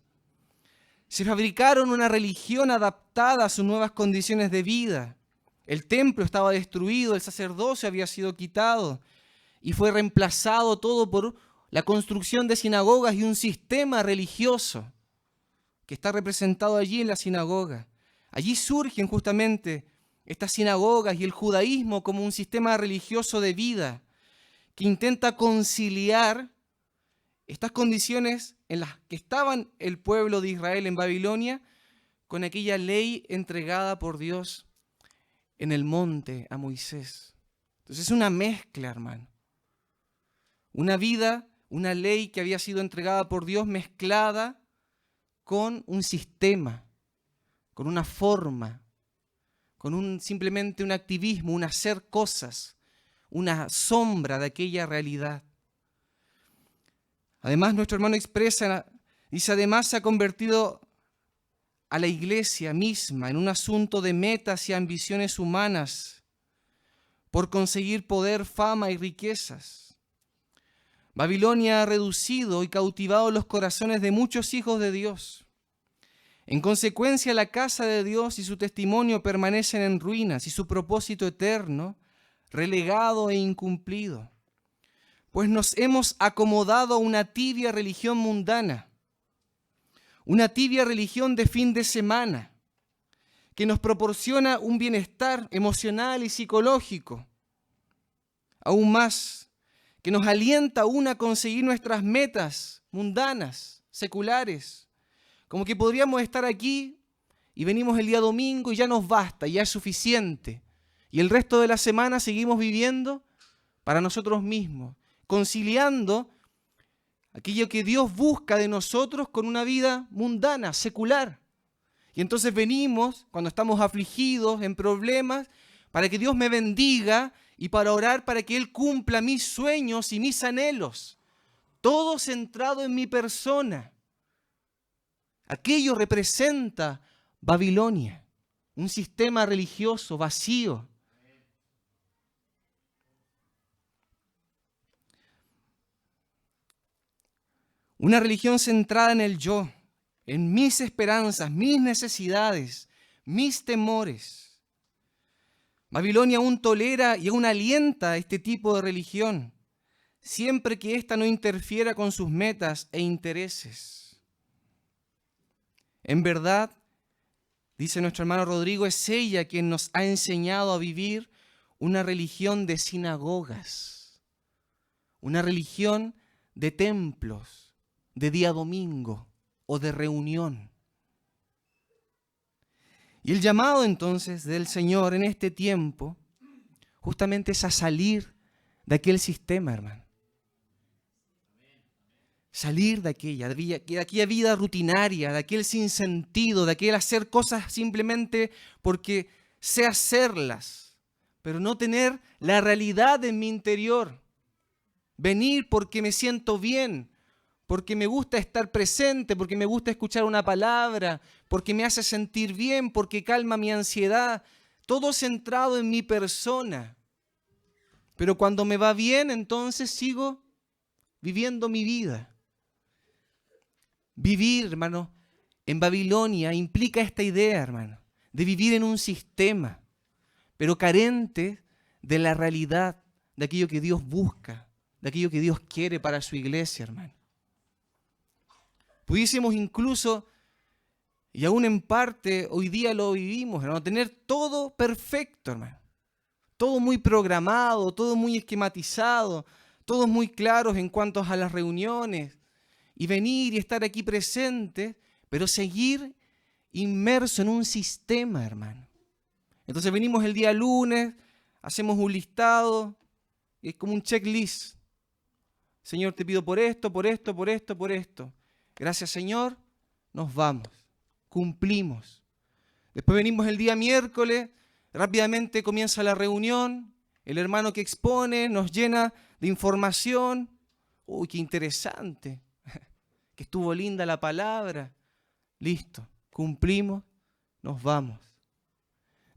Se fabricaron una religión adaptada a sus nuevas condiciones de vida. El templo estaba destruido, el sacerdocio había sido quitado y fue reemplazado todo por la construcción de sinagogas y un sistema religioso que está representado allí en la sinagoga. Allí surgen justamente estas sinagogas y el judaísmo como un sistema religioso de vida que intenta conciliar estas condiciones en las que estaban el pueblo de Israel en Babilonia con aquella ley entregada por Dios en el monte a Moisés. Entonces es una mezcla, hermano. Una vida, una ley que había sido entregada por Dios mezclada con un sistema, con una forma, con simplemente un activismo, un hacer cosas, una sombra de aquella realidad. Además, nuestro hermano expresa, dice, además se ha convertido a la iglesia misma en un asunto de metas y ambiciones humanas por conseguir poder, fama y riquezas. Babilonia ha reducido y cautivado los corazones de muchos hijos de Dios. En consecuencia, la casa de Dios y su testimonio permanecen en ruinas y su propósito eterno relegado e incumplido. Pues nos hemos acomodado a una tibia religión mundana, una tibia religión de fin de semana, que nos proporciona un bienestar emocional y psicológico, aún más, que nos alienta aún a conseguir nuestras metas mundanas, seculares, como que podríamos estar aquí y venimos el día domingo y ya nos basta, ya es suficiente, y el resto de la semana seguimos viviendo para nosotros mismos, conciliando aquello que Dios busca de nosotros con una vida mundana, secular. Y entonces venimos, cuando estamos afligidos, en problemas, para que Dios me bendiga y para orar para que Él cumpla mis sueños y mis anhelos. Todo centrado en mi persona. Aquello representa Babilonia, un sistema religioso vacío. Una religión centrada en el yo, en mis esperanzas, mis necesidades, mis temores. Babilonia aún tolera y aún alienta este tipo de religión, siempre que ésta no interfiera con sus metas e intereses. En verdad, dice nuestro hermano Rodrigo, es ella quien nos ha enseñado a vivir una religión de sinagogas, una religión de templos, de día domingo o de reunión. Y el llamado entonces del Señor en este tiempo justamente es a salir de aquel sistema, hermano. Salir de aquella vida rutinaria, de aquel sinsentido, de aquel hacer cosas simplemente porque sé hacerlas, pero no tener la realidad en mi interior. Venir porque me siento bien, porque me gusta estar presente, porque me gusta escuchar una palabra, porque me hace sentir bien, porque calma mi ansiedad, todo centrado en mi persona. Pero cuando me va bien, entonces sigo viviendo mi vida. Vivir, hermano, en Babilonia implica esta idea, hermano, de vivir en un sistema, pero carente de la realidad, de aquello que Dios busca, de aquello que Dios quiere para su iglesia, hermano. Pudiésemos incluso, y aún en parte hoy día lo vivimos, hermano, tener todo perfecto, hermano. Todo muy programado, todo muy esquematizado, todos muy claros en cuanto a las reuniones. Y venir y estar aquí presente, pero seguir inmerso en un sistema, hermano. Entonces venimos el día lunes, hacemos un listado, y es como un checklist. Señor, te pido por esto, por esto, por esto, por esto. Gracias, Señor, nos vamos, cumplimos. Después venimos el día miércoles, rápidamente comienza la reunión, el hermano que expone nos llena de información. Uy, qué interesante, que estuvo linda la palabra. Listo, cumplimos, nos vamos.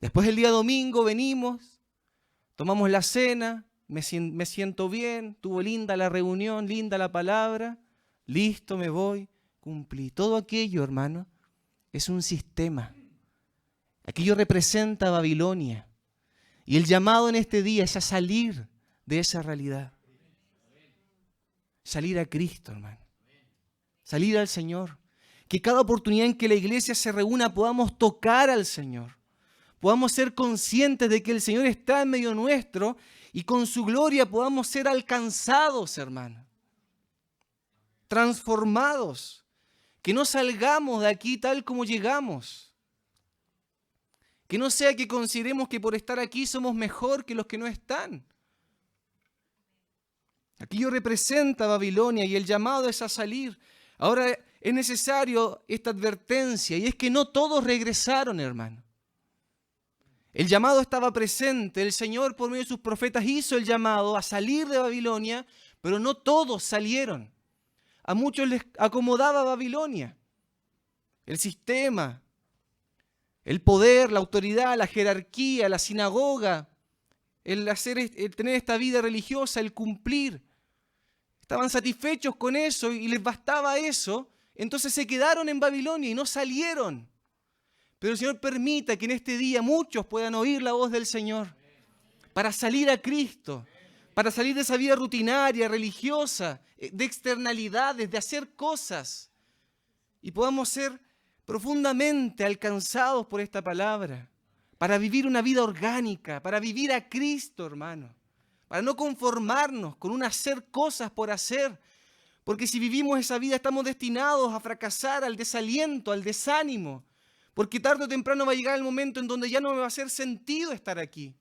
Después el día domingo venimos, tomamos la cena, me siento bien, estuvo linda la reunión, linda la palabra. Listo, me voy, cumplí. Todo aquello, hermano, es un sistema. Aquello representa a Babilonia. Y el llamado en este día es a salir de esa realidad. Salir a Cristo, hermano. Salir al Señor. Que cada oportunidad en que la iglesia se reúna podamos tocar al Señor. Podamos ser conscientes de que el Señor está en medio nuestro y con su gloria podamos ser alcanzados, hermano. Transformados. Que no salgamos de aquí tal como llegamos. Que no sea que consideremos que por estar aquí somos mejor que los que no están. Aquello representa a Babilonia y el llamado es a salir. Ahora es necesario esta advertencia y es que no todos regresaron, hermano. El llamado estaba presente, el Señor por medio de sus profetas hizo el llamado a salir de Babilonia, pero no todos salieron. A muchos les acomodaba Babilonia, el sistema, el poder, la autoridad, la jerarquía, la sinagoga, el tener esta vida religiosa, el cumplir. Estaban satisfechos con eso y les bastaba eso, entonces se quedaron en Babilonia y no salieron. Pero el Señor permita que en este día muchos puedan oír la voz del Señor para salir a Cristo, para salir de esa vida rutinaria, religiosa, de externalidades, de hacer cosas y podamos ser profundamente alcanzados por esta palabra, para vivir una vida orgánica, para vivir a Cristo, hermano, para no conformarnos con un hacer cosas por hacer, porque si vivimos esa vida estamos destinados a fracasar, al desaliento, al desánimo, porque tarde o temprano va a llegar el momento en donde ya no me va a hacer sentido estar aquí.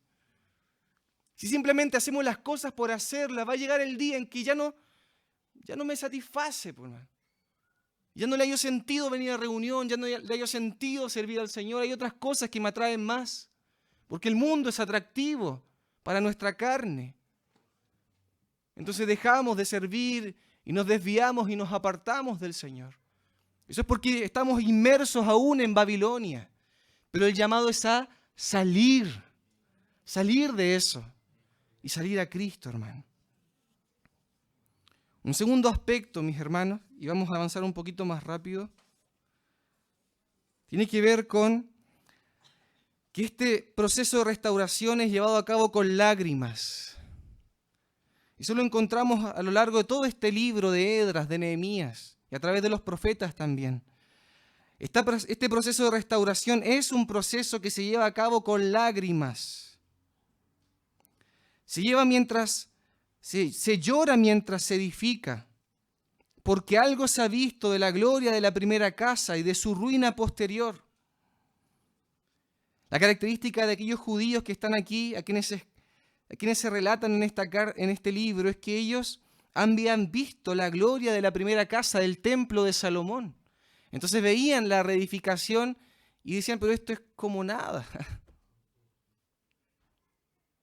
Si simplemente hacemos las cosas por hacerlas, va a llegar el día en que ya no me satisface, pues, hermano. Ya no le hallo sentido venir a reunión, ya no le hallo sentido servir al Señor. Hay otras cosas que me atraen más, porque el mundo es atractivo para nuestra carne. Entonces dejamos de servir y nos desviamos y nos apartamos del Señor. Eso es porque estamos inmersos aún en Babilonia. Pero el llamado es a salir de eso y salir a Cristo, hermano. Un segundo aspecto, mis hermanos, y vamos a avanzar un poquito más rápido, tiene que ver con que este proceso de restauración es llevado a cabo con lágrimas. Y eso lo encontramos a lo largo de todo este libro de Esdras, de Nehemías, y a través de los profetas también. Este proceso de restauración es un proceso que se lleva a cabo con lágrimas. Se llora mientras se edifica, porque algo se ha visto de la gloria de la primera casa y de su ruina posterior. La característica de aquellos judíos que están aquí, a quienes se relatan en este libro, es que ellos habían visto la gloria de la primera casa, del templo de Salomón. Entonces veían la reedificación y decían, pero esto es como nada.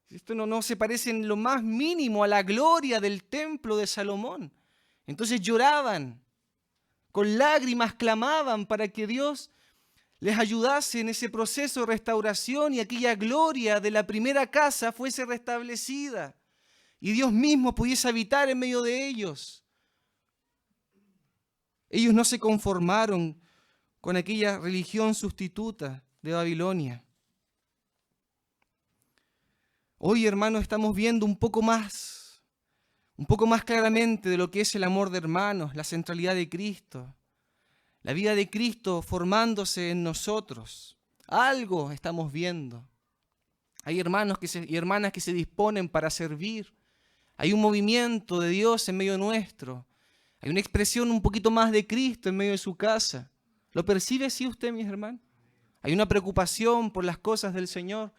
Esto no se parece en lo más mínimo a la gloria del templo de Salomón. Entonces lloraban, con lágrimas clamaban para que Dios les ayudase en ese proceso de restauración y aquella gloria de la primera casa fuese restablecida y Dios mismo pudiese habitar en medio de ellos. Ellos no se conformaron con aquella religión sustituta de Babilonia. Hoy, hermanos, estamos viendo un poco más claramente de lo que es el amor de hermanos, la centralidad de Cristo, la vida de Cristo formándose en nosotros. Algo estamos viendo. Hay hermanos y hermanas que se disponen para servir. Hay un movimiento de Dios en medio nuestro. Hay una expresión un poquito más de Cristo en medio de su casa. ¿Lo percibe así usted, mis hermanos? Hay una preocupación por las cosas del Señor.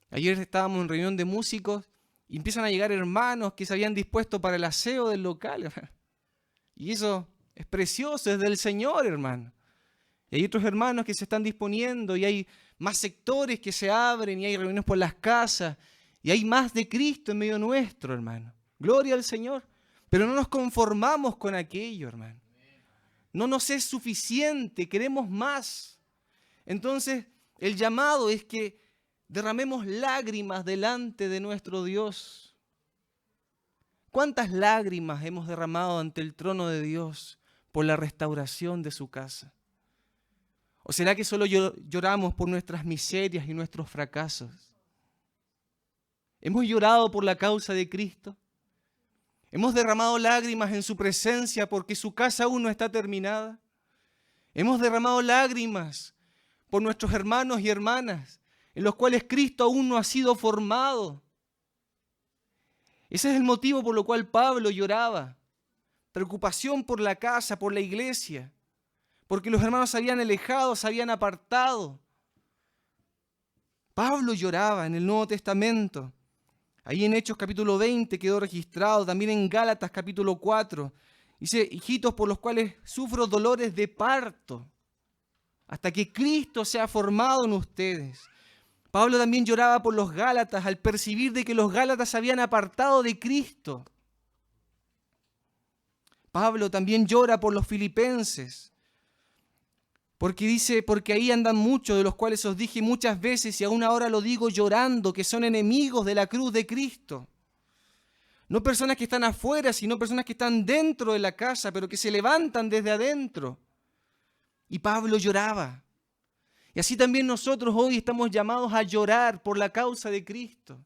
Ayer estábamos en reunión de músicos y empiezan a llegar hermanos que se habían dispuesto para el aseo del local. Y eso es precioso, es del Señor, hermano. Y hay otros hermanos que se están disponiendo y hay más sectores que se abren y hay reuniones por las casas y hay más de Cristo en medio nuestro, hermano. Gloria al Señor. Pero no nos conformamos con aquello, hermano. No nos es suficiente, queremos más. Entonces, el llamado es que derramemos lágrimas delante de nuestro Dios. ¿Cuántas lágrimas hemos derramado ante el trono de Dios por la restauración de su casa? ¿O será que solo lloramos por nuestras miserias y nuestros fracasos? ¿Hemos llorado por la causa de Cristo? ¿Hemos derramado lágrimas en su presencia porque su casa aún no está terminada? ¿Hemos derramado lágrimas por nuestros hermanos y hermanas en los cuales Cristo aún no ha sido formado? Ese es el motivo por lo cual Pablo lloraba. Preocupación por la casa, por la iglesia, porque los hermanos se habían alejado, se habían apartado. Pablo lloraba en el Nuevo Testamento. Ahí en Hechos capítulo 20 quedó registrado, también en Gálatas capítulo 4. Dice, hijitos por los cuales sufro dolores de parto, hasta que Cristo sea formado en ustedes. Pablo también lloraba por los Gálatas al percibir de que los Gálatas se habían apartado de Cristo. Pablo también llora por los filipenses, porque dice, porque ahí andan muchos, de los cuales os dije muchas veces, y aún ahora lo digo llorando, que son enemigos de la cruz de Cristo. No personas que están afuera, sino personas que están dentro de la casa, pero que se levantan desde adentro. Y Pablo lloraba. Y así también nosotros hoy estamos llamados a llorar por la causa de Cristo,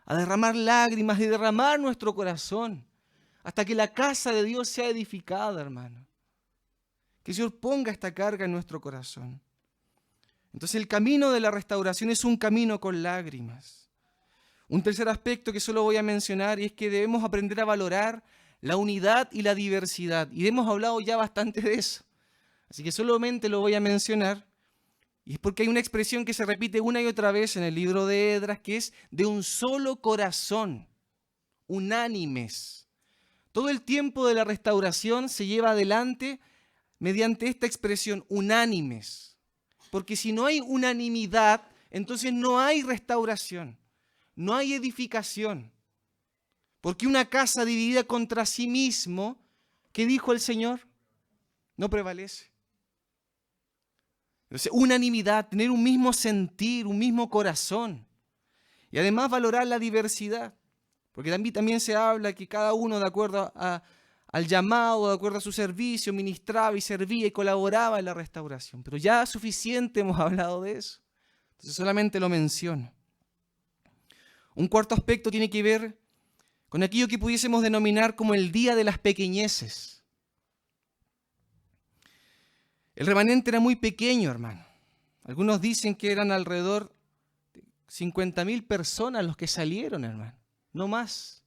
a derramar lágrimas y derramar nuestro corazón, hasta que la casa de Dios sea edificada, hermano. Que el Señor ponga esta carga en nuestro corazón. Entonces el camino de la restauración es un camino con lágrimas. Un tercer aspecto que solo voy a mencionar es que debemos aprender a valorar la unidad y la diversidad. Y hemos hablado ya bastante de eso. Así que solamente lo voy a mencionar. Y es porque hay una expresión que se repite una y otra vez en el libro de Esdras, que es de un solo corazón, unánimes. Todo el tiempo de la restauración se lleva adelante mediante esta expresión, unánimes. Porque si no hay unanimidad, entonces no hay restauración, no hay edificación. Porque una casa dividida contra sí mismo, ¿qué dijo el Señor? No prevalece. Entonces, unanimidad, tener un mismo sentir, un mismo corazón. Y además valorar la diversidad. Porque también se habla que cada uno, de acuerdo al llamado, de acuerdo a su servicio, ministraba y servía y colaboraba en la restauración. Pero ya suficiente hemos hablado de eso. Entonces solamente lo menciono. Un cuarto aspecto tiene que ver con aquello que pudiésemos denominar como el día de las pequeñeces. El remanente era muy pequeño, hermano. Algunos dicen que eran alrededor de 50.000 personas los que salieron, hermano. No más.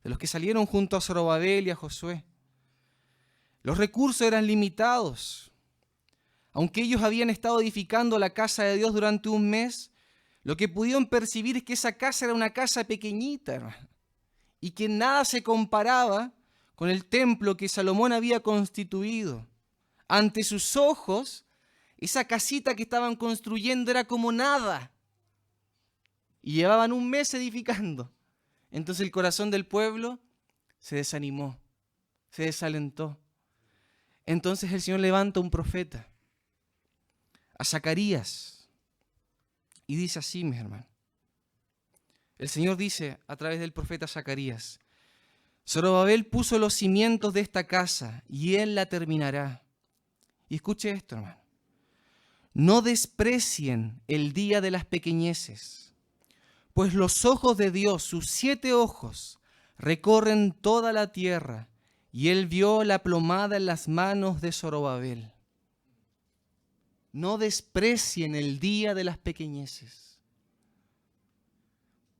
De los que salieron junto a Zorobabel y a Josué. Los recursos eran limitados. Aunque ellos habían estado edificando la casa de Dios durante un mes, lo que pudieron percibir es que esa casa era una casa pequeñita, hermano. Y que nada se comparaba con el templo que Salomón había constituido. Ante sus ojos, esa casita que estaban construyendo era como nada. Y llevaban un mes edificando. Entonces el corazón del pueblo se desanimó, se desalentó. Entonces el Señor levanta un profeta, a Zacarías, y dice así, mis hermanos. El Señor dice a través del profeta Zacarías, Zorobabel puso los cimientos de esta casa y él la terminará. Y escuche esto, hermano. No desprecien el día de las pequeñeces, pues los ojos de Dios, sus 7 ojos, recorren toda la tierra, y él vio la plomada en las manos de Zorobabel. No desprecien el día de las pequeñeces,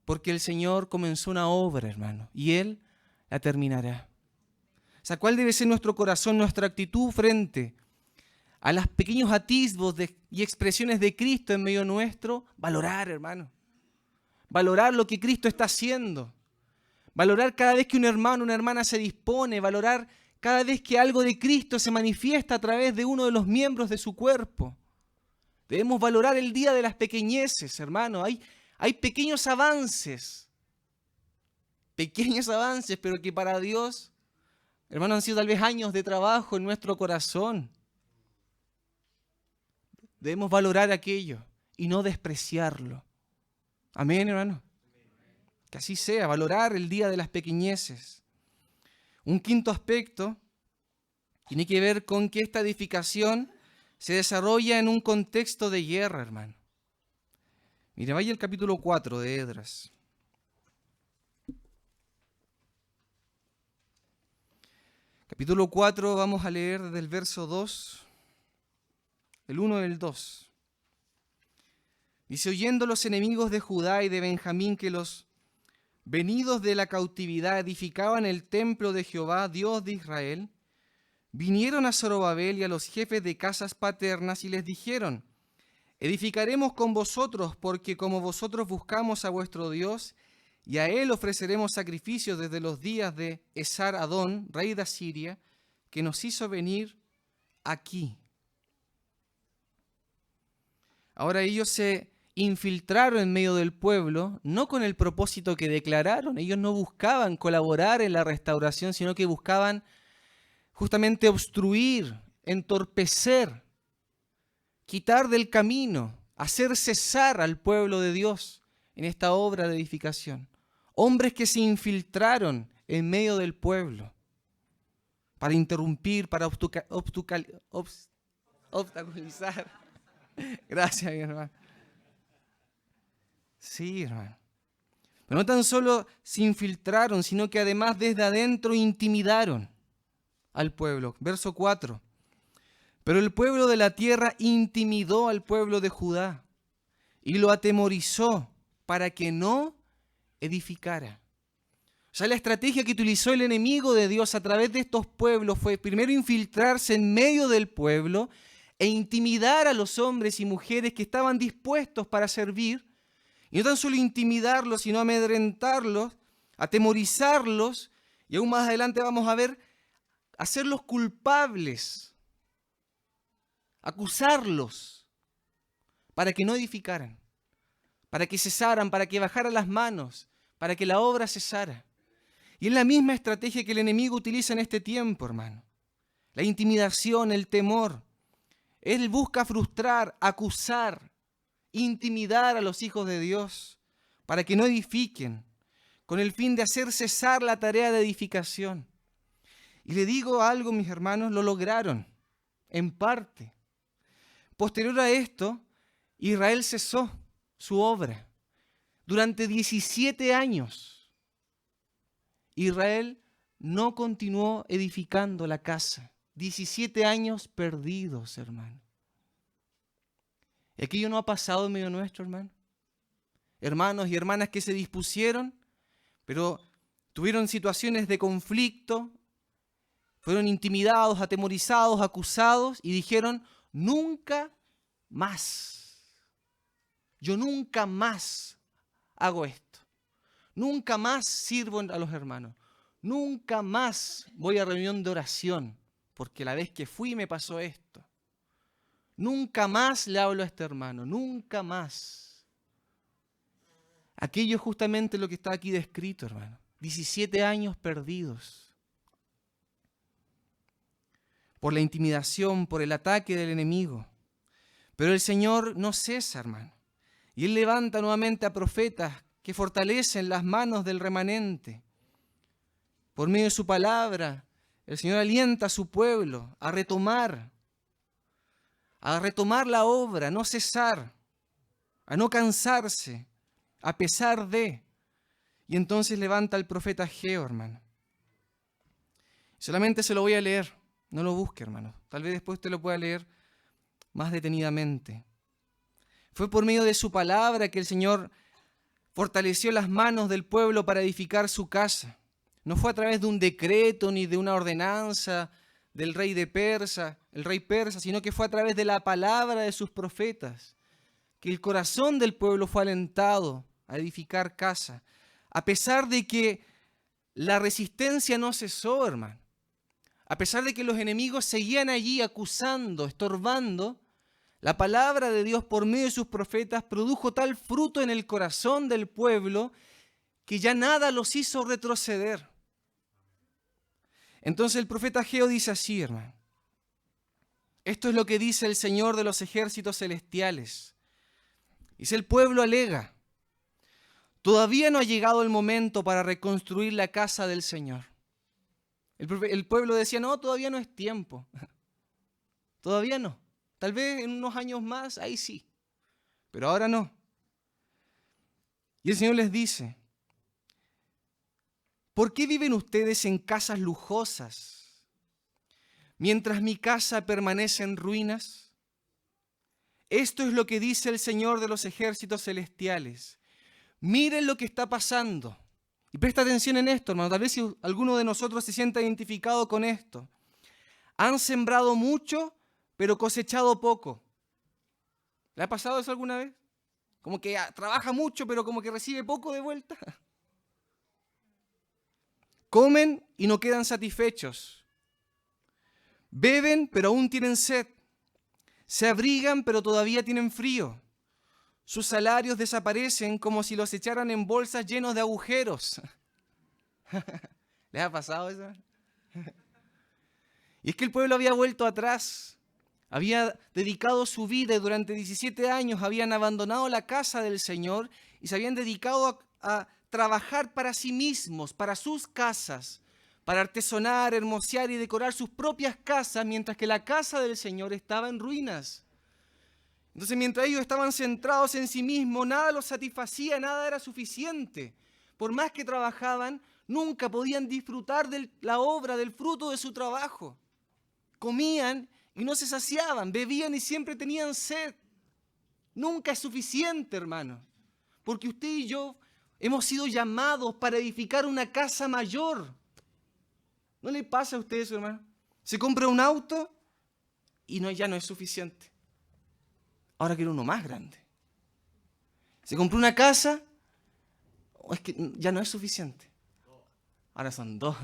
porque el Señor comenzó una obra, hermano, y él la terminará. O sea, ¿cuál debe ser nuestro corazón, nuestra actitud frente a los pequeños atisbos y expresiones de Cristo en medio nuestro? Valorar, hermano. Valorar lo que Cristo está haciendo. Valorar cada vez que un hermano, una hermana se dispone. Valorar cada vez que algo de Cristo se manifiesta a través de uno de los miembros de su cuerpo. Debemos valorar el día de las pequeñeces, hermano. Hay pequeños avances, pero que para Dios, hermano, han sido tal vez años de trabajo en nuestro corazón. Debemos valorar aquello y no despreciarlo. Amén, hermano. Que así sea, valorar el día de las pequeñeces. Un quinto aspecto tiene que ver con que esta edificación se desarrolla en un contexto de guerra, hermano. Mire, vaya al capítulo 4 de Esdras. Capítulo 4, vamos a leer desde el verso 2, el 1 y el 2. Dice, oyendo los enemigos de Judá y de Benjamín que los venidos de la cautividad edificaban el templo de Jehová, Dios de Israel, vinieron a Zorobabel y a los jefes de casas paternas y les dijeron, edificaremos con vosotros, porque como vosotros buscamos a vuestro Dios, y a él ofreceremos sacrificios desde los días de Esar-Adón, rey de Asiria, que nos hizo venir aquí. Ahora ellos se infiltraron en medio del pueblo, no con el propósito que declararon. Ellos no buscaban colaborar en la restauración, sino que buscaban justamente obstruir, entorpecer, quitar del camino, hacer cesar al pueblo de Dios en esta obra de edificación. Hombres que se infiltraron en medio del pueblo para interrumpir, para obstaculizar. Gracias, mi hermano. Sí, hermano. Pero no tan solo se infiltraron, sino que además desde adentro intimidaron al pueblo. Verso 4. Pero el pueblo de la tierra intimidó al pueblo de Judá y lo atemorizó para que no edificara. O sea, la estrategia que utilizó el enemigo de Dios a través de estos pueblos fue primero infiltrarse en medio del pueblo e intimidar a los hombres y mujeres que estaban dispuestos para servir. Y no tan solo intimidarlos, sino amedrentarlos, atemorizarlos, y aún más adelante vamos a ver, hacerlos culpables, acusarlos, para que no edificaran, para que cesaran, para que bajaran las manos, para que la obra cesara. Y es la misma estrategia que el enemigo utiliza en este tiempo, hermano. La intimidación, el temor. Él busca frustrar, acusar, intimidar a los hijos de Dios para que no edifiquen, con el fin de hacer cesar la tarea de edificación. Y le digo algo, mis hermanos, lo lograron, en parte. Posterior a esto, Israel cesó su obra. Durante 17 años, Israel no continuó edificando la casa. 17 años perdidos, hermano. ¿Y aquello no ha pasado en medio nuestro, hermano? Hermanos y hermanas que se dispusieron, pero tuvieron situaciones de conflicto, fueron intimidados, atemorizados, acusados y dijeron, nunca más. Yo nunca más hago esto. Nunca más sirvo a los hermanos. Nunca más voy a reunión de oración, porque la vez que fui me pasó esto. Nunca más le hablo a este hermano, nunca más. Aquello es justamente lo que está aquí descrito, hermano. 17 años perdidos. Por la intimidación, por el ataque del enemigo. Pero el Señor no cesa, hermano. Y Él levanta nuevamente a profetas que fortalecen las manos del remanente. Por medio de su palabra, el Señor alienta a su pueblo a retomar la obra, a no cesar, a no cansarse, a pesar de. Y entonces levanta al profeta Ageo, hermano. Solamente se lo voy a leer, no lo busque, hermano. Tal vez después usted lo pueda leer más detenidamente. Fue por medio de su palabra que el Señor fortaleció las manos del pueblo para edificar su casa. No fue a través de un decreto ni de una ordenanza del rey de Persa, el rey persa, sino que fue a través de la palabra de sus profetas que el corazón del pueblo fue alentado a edificar casa, a pesar de que la resistencia no cesó, hermano. a pesar de que los enemigos seguían allí acusando, estorbando, la palabra de Dios por medio de sus profetas produjo tal fruto en el corazón del pueblo que ya nada los hizo retroceder. Entonces el profeta Ageo dice así, hermano. Esto es lo que dice el Señor de los ejércitos celestiales. Dice: el pueblo alega: todavía no ha llegado el momento para reconstruir la casa del Señor. El pueblo decía: no, todavía no es tiempo. Todavía no. Tal vez en unos años más, ahí sí. Pero ahora no. Y el Señor les dice: ¿por qué viven ustedes en casas lujosas mientras mi casa permanece en ruinas? Esto es lo que dice el Señor de los ejércitos celestiales. Miren lo que está pasando. Y presta atención en esto, hermano. Tal vez si alguno de nosotros se sienta identificado con esto. Han sembrado mucho, pero cosechado poco. ¿Le ha pasado eso alguna vez? Como que trabaja mucho, pero como que recibe poco de vuelta. Comen y no quedan satisfechos. Beben, pero aún tienen sed. Se abrigan, pero todavía tienen frío. Sus salarios desaparecen como si los echaran en bolsas llenos de agujeros. ¿Les ha pasado eso? Y es que el pueblo había vuelto atrás. Había dedicado su vida y durante 17 años habían abandonado la casa del Señor y se habían dedicado a trabajar para sí mismos, para sus casas, para artesonar, hermosear y decorar sus propias casas, mientras que la casa del Señor estaba en ruinas. Entonces, mientras ellos estaban centrados en sí mismos, nada los satisfacía, nada era suficiente. Por más que trabajaban, nunca podían disfrutar de la obra, del fruto de su trabajo. Comían y no se saciaban, bebían y siempre tenían sed. Nunca es suficiente, hermano, porque usted y yo hemos sido llamados para edificar una casa mayor. ¿No le pasa a usted eso, hermano? Se compra un auto y ya no es suficiente. Ahora quiero uno más grande. Se compró una casa, es que ya no es suficiente. Ahora son dos.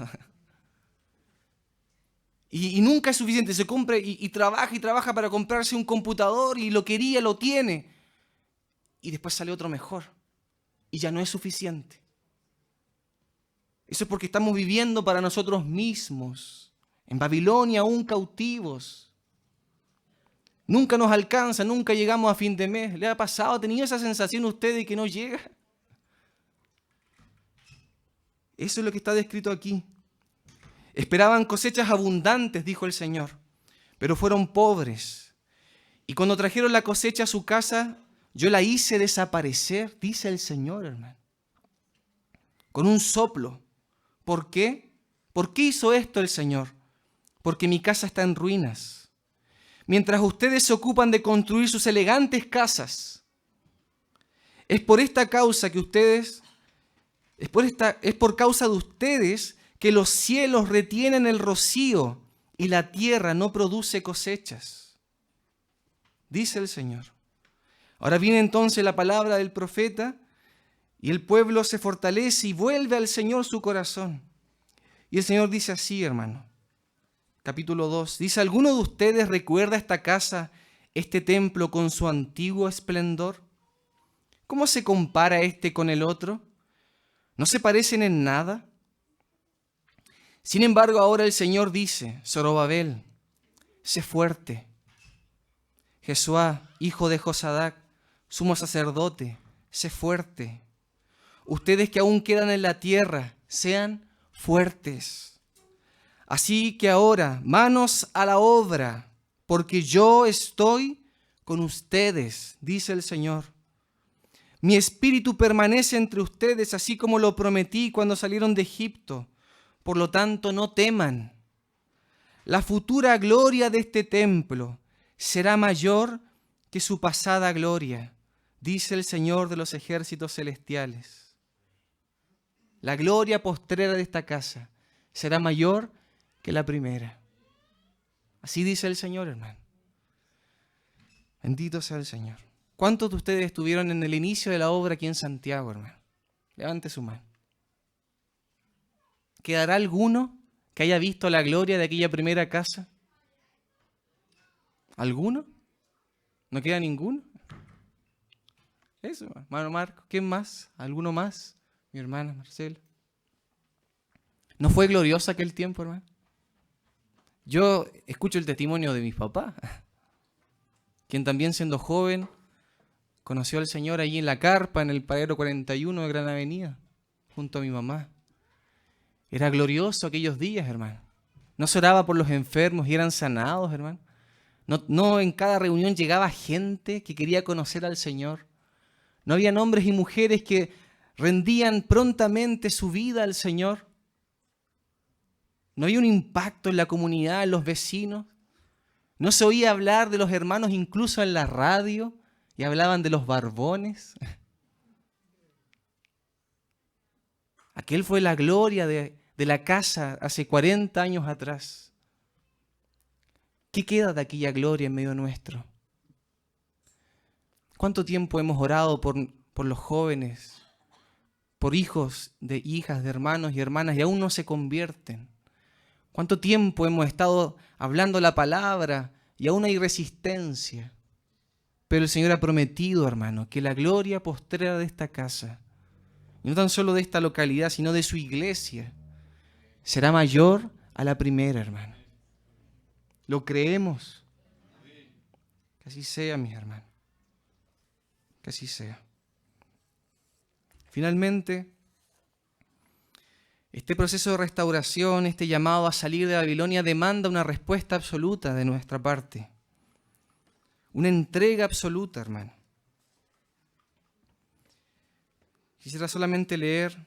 Y nunca es suficiente. Se compra y trabaja para comprarse un computador y lo quería, lo tiene. Y después sale otro mejor. Y ya no es suficiente. Eso es porque estamos viviendo para nosotros mismos. En Babilonia aún cautivos. Nunca nos alcanza, nunca llegamos a fin de mes. ¿Le ha pasado? ¿Ha tenido esa sensación usted de que no llega? Eso es lo que está descrito aquí. Esperaban cosechas abundantes, dijo el Señor, pero fueron pobres. Y cuando trajeron la cosecha a su casa, yo la hice desaparecer, dice el Señor, hermano. Con un soplo. ¿Por qué? ¿Por qué hizo esto el Señor? Porque mi casa está en ruinas. Mientras ustedes se ocupan de construir sus elegantes casas, es por esta causa que ustedes, es por causa de ustedes que los cielos retienen el rocío y la tierra no produce cosechas, dice el Señor. Ahora viene entonces la palabra del profeta y el pueblo se fortalece y vuelve al Señor su corazón. Y el Señor dice así, hermano. Capítulo 2, dice: ¿alguno de ustedes recuerda esta casa, este templo con su antiguo esplendor? ¿Cómo se compara este con el otro? ¿No se parecen en nada? Sin embargo, ahora el Señor dice: Zorobabel, sé fuerte. Jesuá, hijo de Josadac, sumo sacerdote, sé fuerte. Ustedes que aún quedan en la tierra, sean fuertes. Así que ahora, manos a la obra, porque yo estoy con ustedes, dice el Señor. Mi espíritu permanece entre ustedes, así como lo prometí cuando salieron de Egipto. Por lo tanto, no teman. La futura gloria de este templo será mayor que su pasada gloria, dice el Señor de los ejércitos celestiales. La gloria postrera de esta casa será mayor que la primera. Así dice el Señor, hermano. Bendito sea el Señor. ¿Cuántos de ustedes estuvieron en el inicio de la obra aquí en Santiago, hermano? Levante su mano. ¿Quedará alguno que haya visto la gloria de aquella primera casa? ¿Alguno? ¿No queda ninguno? Eso, hermano Marco. ¿Quién más? ¿Alguno más? Mi hermana Marcela. ¿No fue glorioso aquel tiempo, hermano? Yo escucho el testimonio de mis papás, quien también siendo joven conoció al Señor allí en la carpa, en el paradero 41 de Gran Avenida, junto a mi mamá. Era glorioso aquellos días, hermano. No se oraba por los enfermos y eran sanados, hermano. No en cada reunión llegaba gente que quería conocer al Señor. No habían hombres y mujeres que rendían prontamente su vida al Señor. No había un impacto en la comunidad, en los vecinos. No se oía hablar de los hermanos incluso en la radio y hablaban de los barbones. Aquel fue la gloria de la casa hace 40 años atrás. ¿Qué queda de aquella gloria en medio nuestro? ¿Cuánto tiempo hemos orado por los jóvenes, por hijos de hijas, de hermanos y hermanas y aún no se convierten? ¿Cuánto tiempo hemos estado hablando la palabra y aún hay resistencia? Pero el Señor ha prometido, hermano, que la gloria postrera de esta casa, y no tan solo de esta localidad, sino de su iglesia, será mayor a la primera, hermano. ¿Lo creemos? Que así sea, mis hermanos. Que así sea. Finalmente, este proceso de restauración, este llamado a salir de Babilonia demanda una respuesta absoluta de nuestra parte. Una entrega absoluta, hermano. Quisiera solamente leer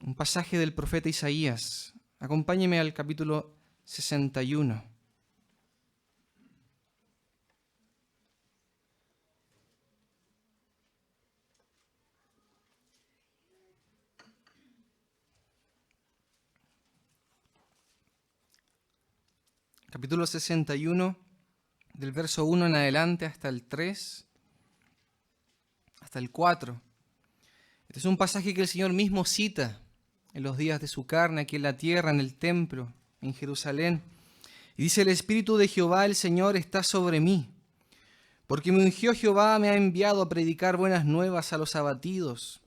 un pasaje del profeta Isaías. Acompáñeme al capítulo 61. Capítulo 61, del verso 1 en adelante hasta el 3, hasta el 4. Este es un pasaje que el Señor mismo cita en los días de su carne, aquí en la tierra, en el templo, en Jerusalén. Y dice: el Espíritu de Jehová, el Señor, está sobre mí, porque me ungió Jehová, me ha enviado a predicar buenas nuevas a los abatidos,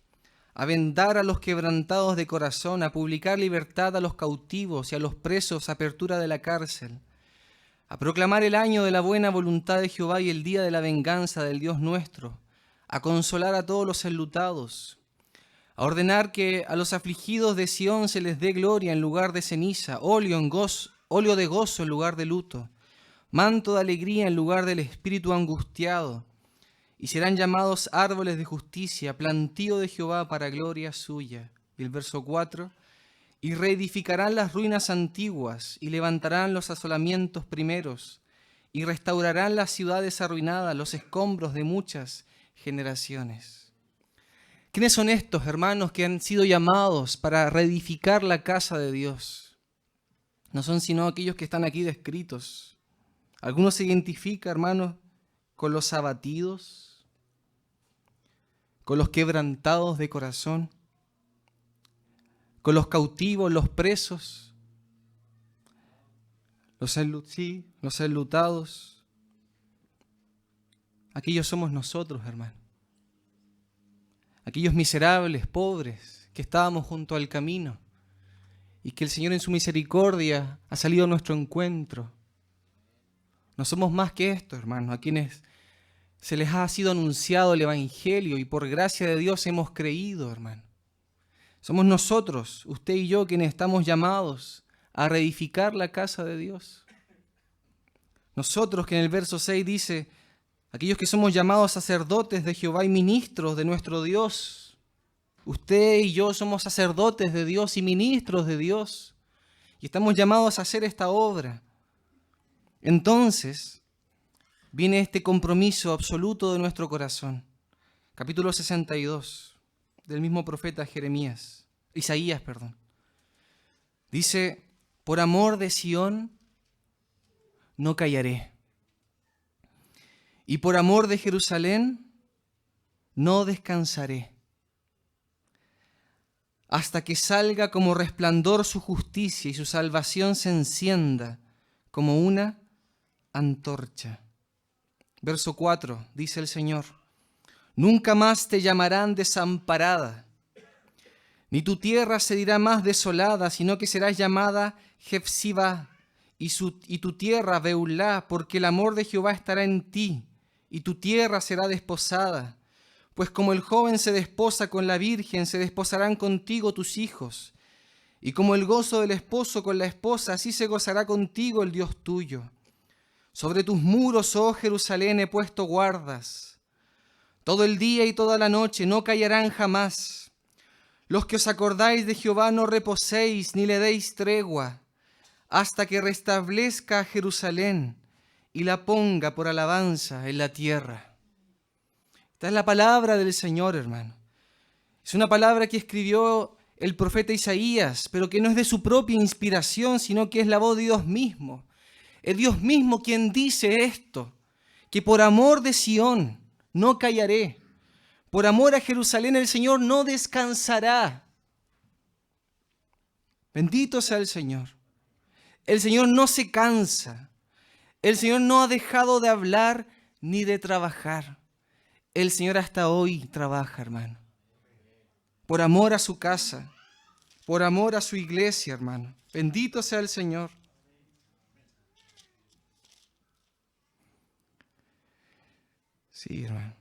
a vendar a los quebrantados de corazón, a publicar libertad a los cautivos y a los presos, apertura de la cárcel, a proclamar el año de la buena voluntad de Jehová y el día de la venganza del Dios nuestro, a consolar a todos los enlutados, a ordenar que a los afligidos de Sión se les dé gloria en lugar de ceniza, óleo de gozo en lugar de luto, manto de alegría en lugar del espíritu angustiado, y serán llamados árboles de justicia, plantío de Jehová para gloria suya. Y el verso 4, y reedificarán las ruinas antiguas, y levantarán los asolamientos primeros, y restaurarán las ciudades arruinadas, los escombros de muchas generaciones. ¿Quiénes son estos, hermanos, que han sido llamados para reedificar la casa de Dios? No son sino aquellos que están aquí descritos. Algunos se identifican, hermanos, con los abatidos, con los quebrantados de corazón, con los cautivos, los presos, los enlutados. Aquellos somos nosotros, hermano. Aquellos miserables, pobres, que estábamos junto al camino y que el Señor en su misericordia ha salido a nuestro encuentro. No somos más que esto, hermanos, a quienes se les ha sido anunciado el Evangelio y por gracia de Dios hemos creído, hermano. Somos nosotros, usted y yo, quienes estamos llamados a reedificar la casa de Dios. Nosotros, que en el verso 6 dice: aquellos que somos llamados sacerdotes de Jehová y ministros de nuestro Dios. Usted y yo somos sacerdotes de Dios y ministros de Dios. Y estamos llamados a hacer esta obra. Entonces, viene este compromiso absoluto de nuestro corazón. Capítulo 62, del mismo profeta Isaías. Dice: por amor de Sión no callaré, y por amor de Jerusalén no descansaré, hasta que salga como resplandor su justicia y su salvación se encienda como una antorcha. Verso 4, dice el Señor: nunca más te llamarán desamparada, ni tu tierra se dirá más desolada, sino que serás llamada Jefsibá, y tu tierra Beulá, porque el amor de Jehová estará en ti, y tu tierra será desposada. Pues como el joven se desposa con la virgen, se desposarán contigo tus hijos. Y como el gozo del esposo con la esposa, así se gozará contigo el Dios tuyo. Sobre tus muros, oh Jerusalén, he puesto guardas. Todo el día y toda la noche no callarán jamás. Los que os acordáis de Jehová no reposéis ni le deis tregua, hasta que restablezca a Jerusalén y la ponga por alabanza en la tierra. Esta es la palabra del Señor, hermano. Es una palabra que escribió el profeta Isaías, pero que no es de su propia inspiración, sino que es la voz de Dios mismo. Es Dios mismo quien dice esto, que por amor de Sión no callaré. Por amor a Jerusalén el Señor no descansará. Bendito sea el Señor. El Señor no se cansa. El Señor no ha dejado de hablar ni de trabajar. El Señor hasta hoy trabaja, hermano. Por amor a su casa, por amor a su iglesia, hermano. Bendito sea el Señor. Sí, hermano.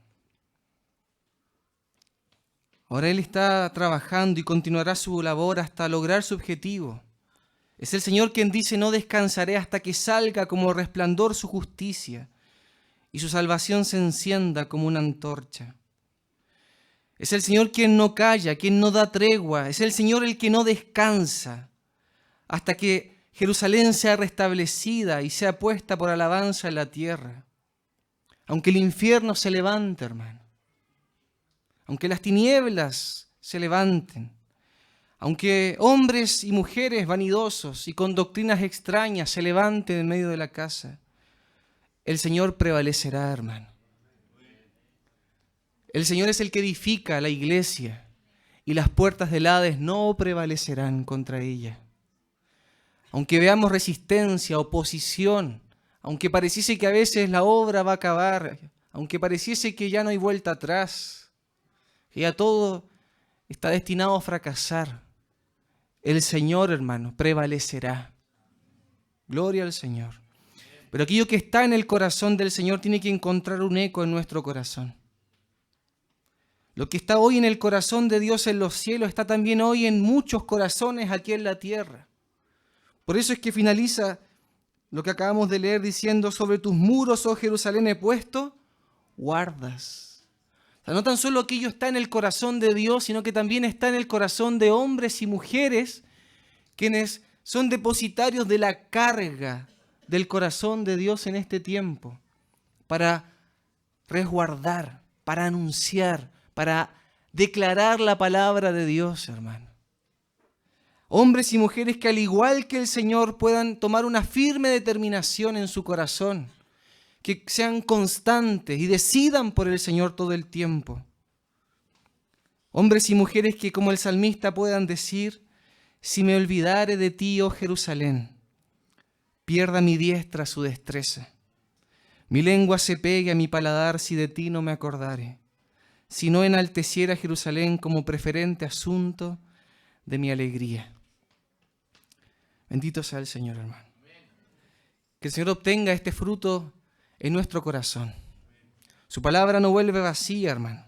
Ahora Él está trabajando y continuará su labor hasta lograr su objetivo. Es el Señor quien dice: no descansaré hasta que salga como resplandor su justicia y su salvación se encienda como una antorcha. Es el Señor quien no calla, quien no da tregua. Es el Señor el que no descansa hasta que Jerusalén sea restablecida y sea puesta por alabanza en la tierra. Aunque el infierno se levante, hermano. Aunque las tinieblas se levanten. Aunque hombres y mujeres vanidosos y con doctrinas extrañas se levanten en medio de la casa, el Señor prevalecerá, hermano. El Señor es el que edifica la iglesia y las puertas del Hades no prevalecerán contra ella. Aunque veamos resistencia, oposición, aunque pareciese que a veces la obra va a acabar, aunque pareciese que ya no hay vuelta atrás, que ya todo está destinado a fracasar, el Señor, hermano, prevalecerá. Gloria al Señor. Pero aquello que está en el corazón del Señor tiene que encontrar un eco en nuestro corazón. Lo que está hoy en el corazón de Dios en los cielos está también hoy en muchos corazones aquí en la tierra. Por eso es que finaliza lo que acabamos de leer diciendo: sobre tus muros, oh Jerusalén, he puesto guardas. O sea, no tan solo aquello está en el corazón de Dios, sino que también está en el corazón de hombres y mujeres quienes son depositarios de la carga del corazón de Dios en este tiempo, para resguardar, para anunciar, para declarar la palabra de Dios, hermano. Hombres y mujeres que al igual que el Señor puedan tomar una firme determinación en su corazón, que sean constantes y decidan por el Señor todo el tiempo. Hombres y mujeres que, como el salmista, puedan decir: si me olvidare de ti, oh Jerusalén, pierda mi diestra su destreza. Mi lengua se pegue a mi paladar si de ti no me acordare, si no enalteciera Jerusalén como preferente asunto de mi alegría. Bendito sea el Señor, hermano. Que el Señor obtenga este fruto en nuestro corazón. Su palabra no vuelve vacía, hermano.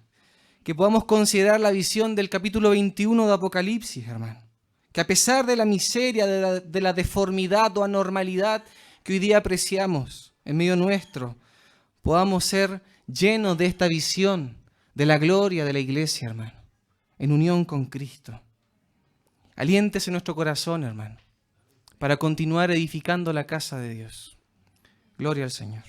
Que podamos considerar la visión del capítulo 21 de Apocalipsis, hermano. Que a pesar de la miseria, de la deformidad o anormalidad que hoy día apreciamos en medio nuestro, podamos ser llenos de esta visión de la gloria de la iglesia, hermano, en unión con Cristo. Aliéntese nuestro corazón, hermano, para continuar edificando la casa de Dios. Gloria al Señor.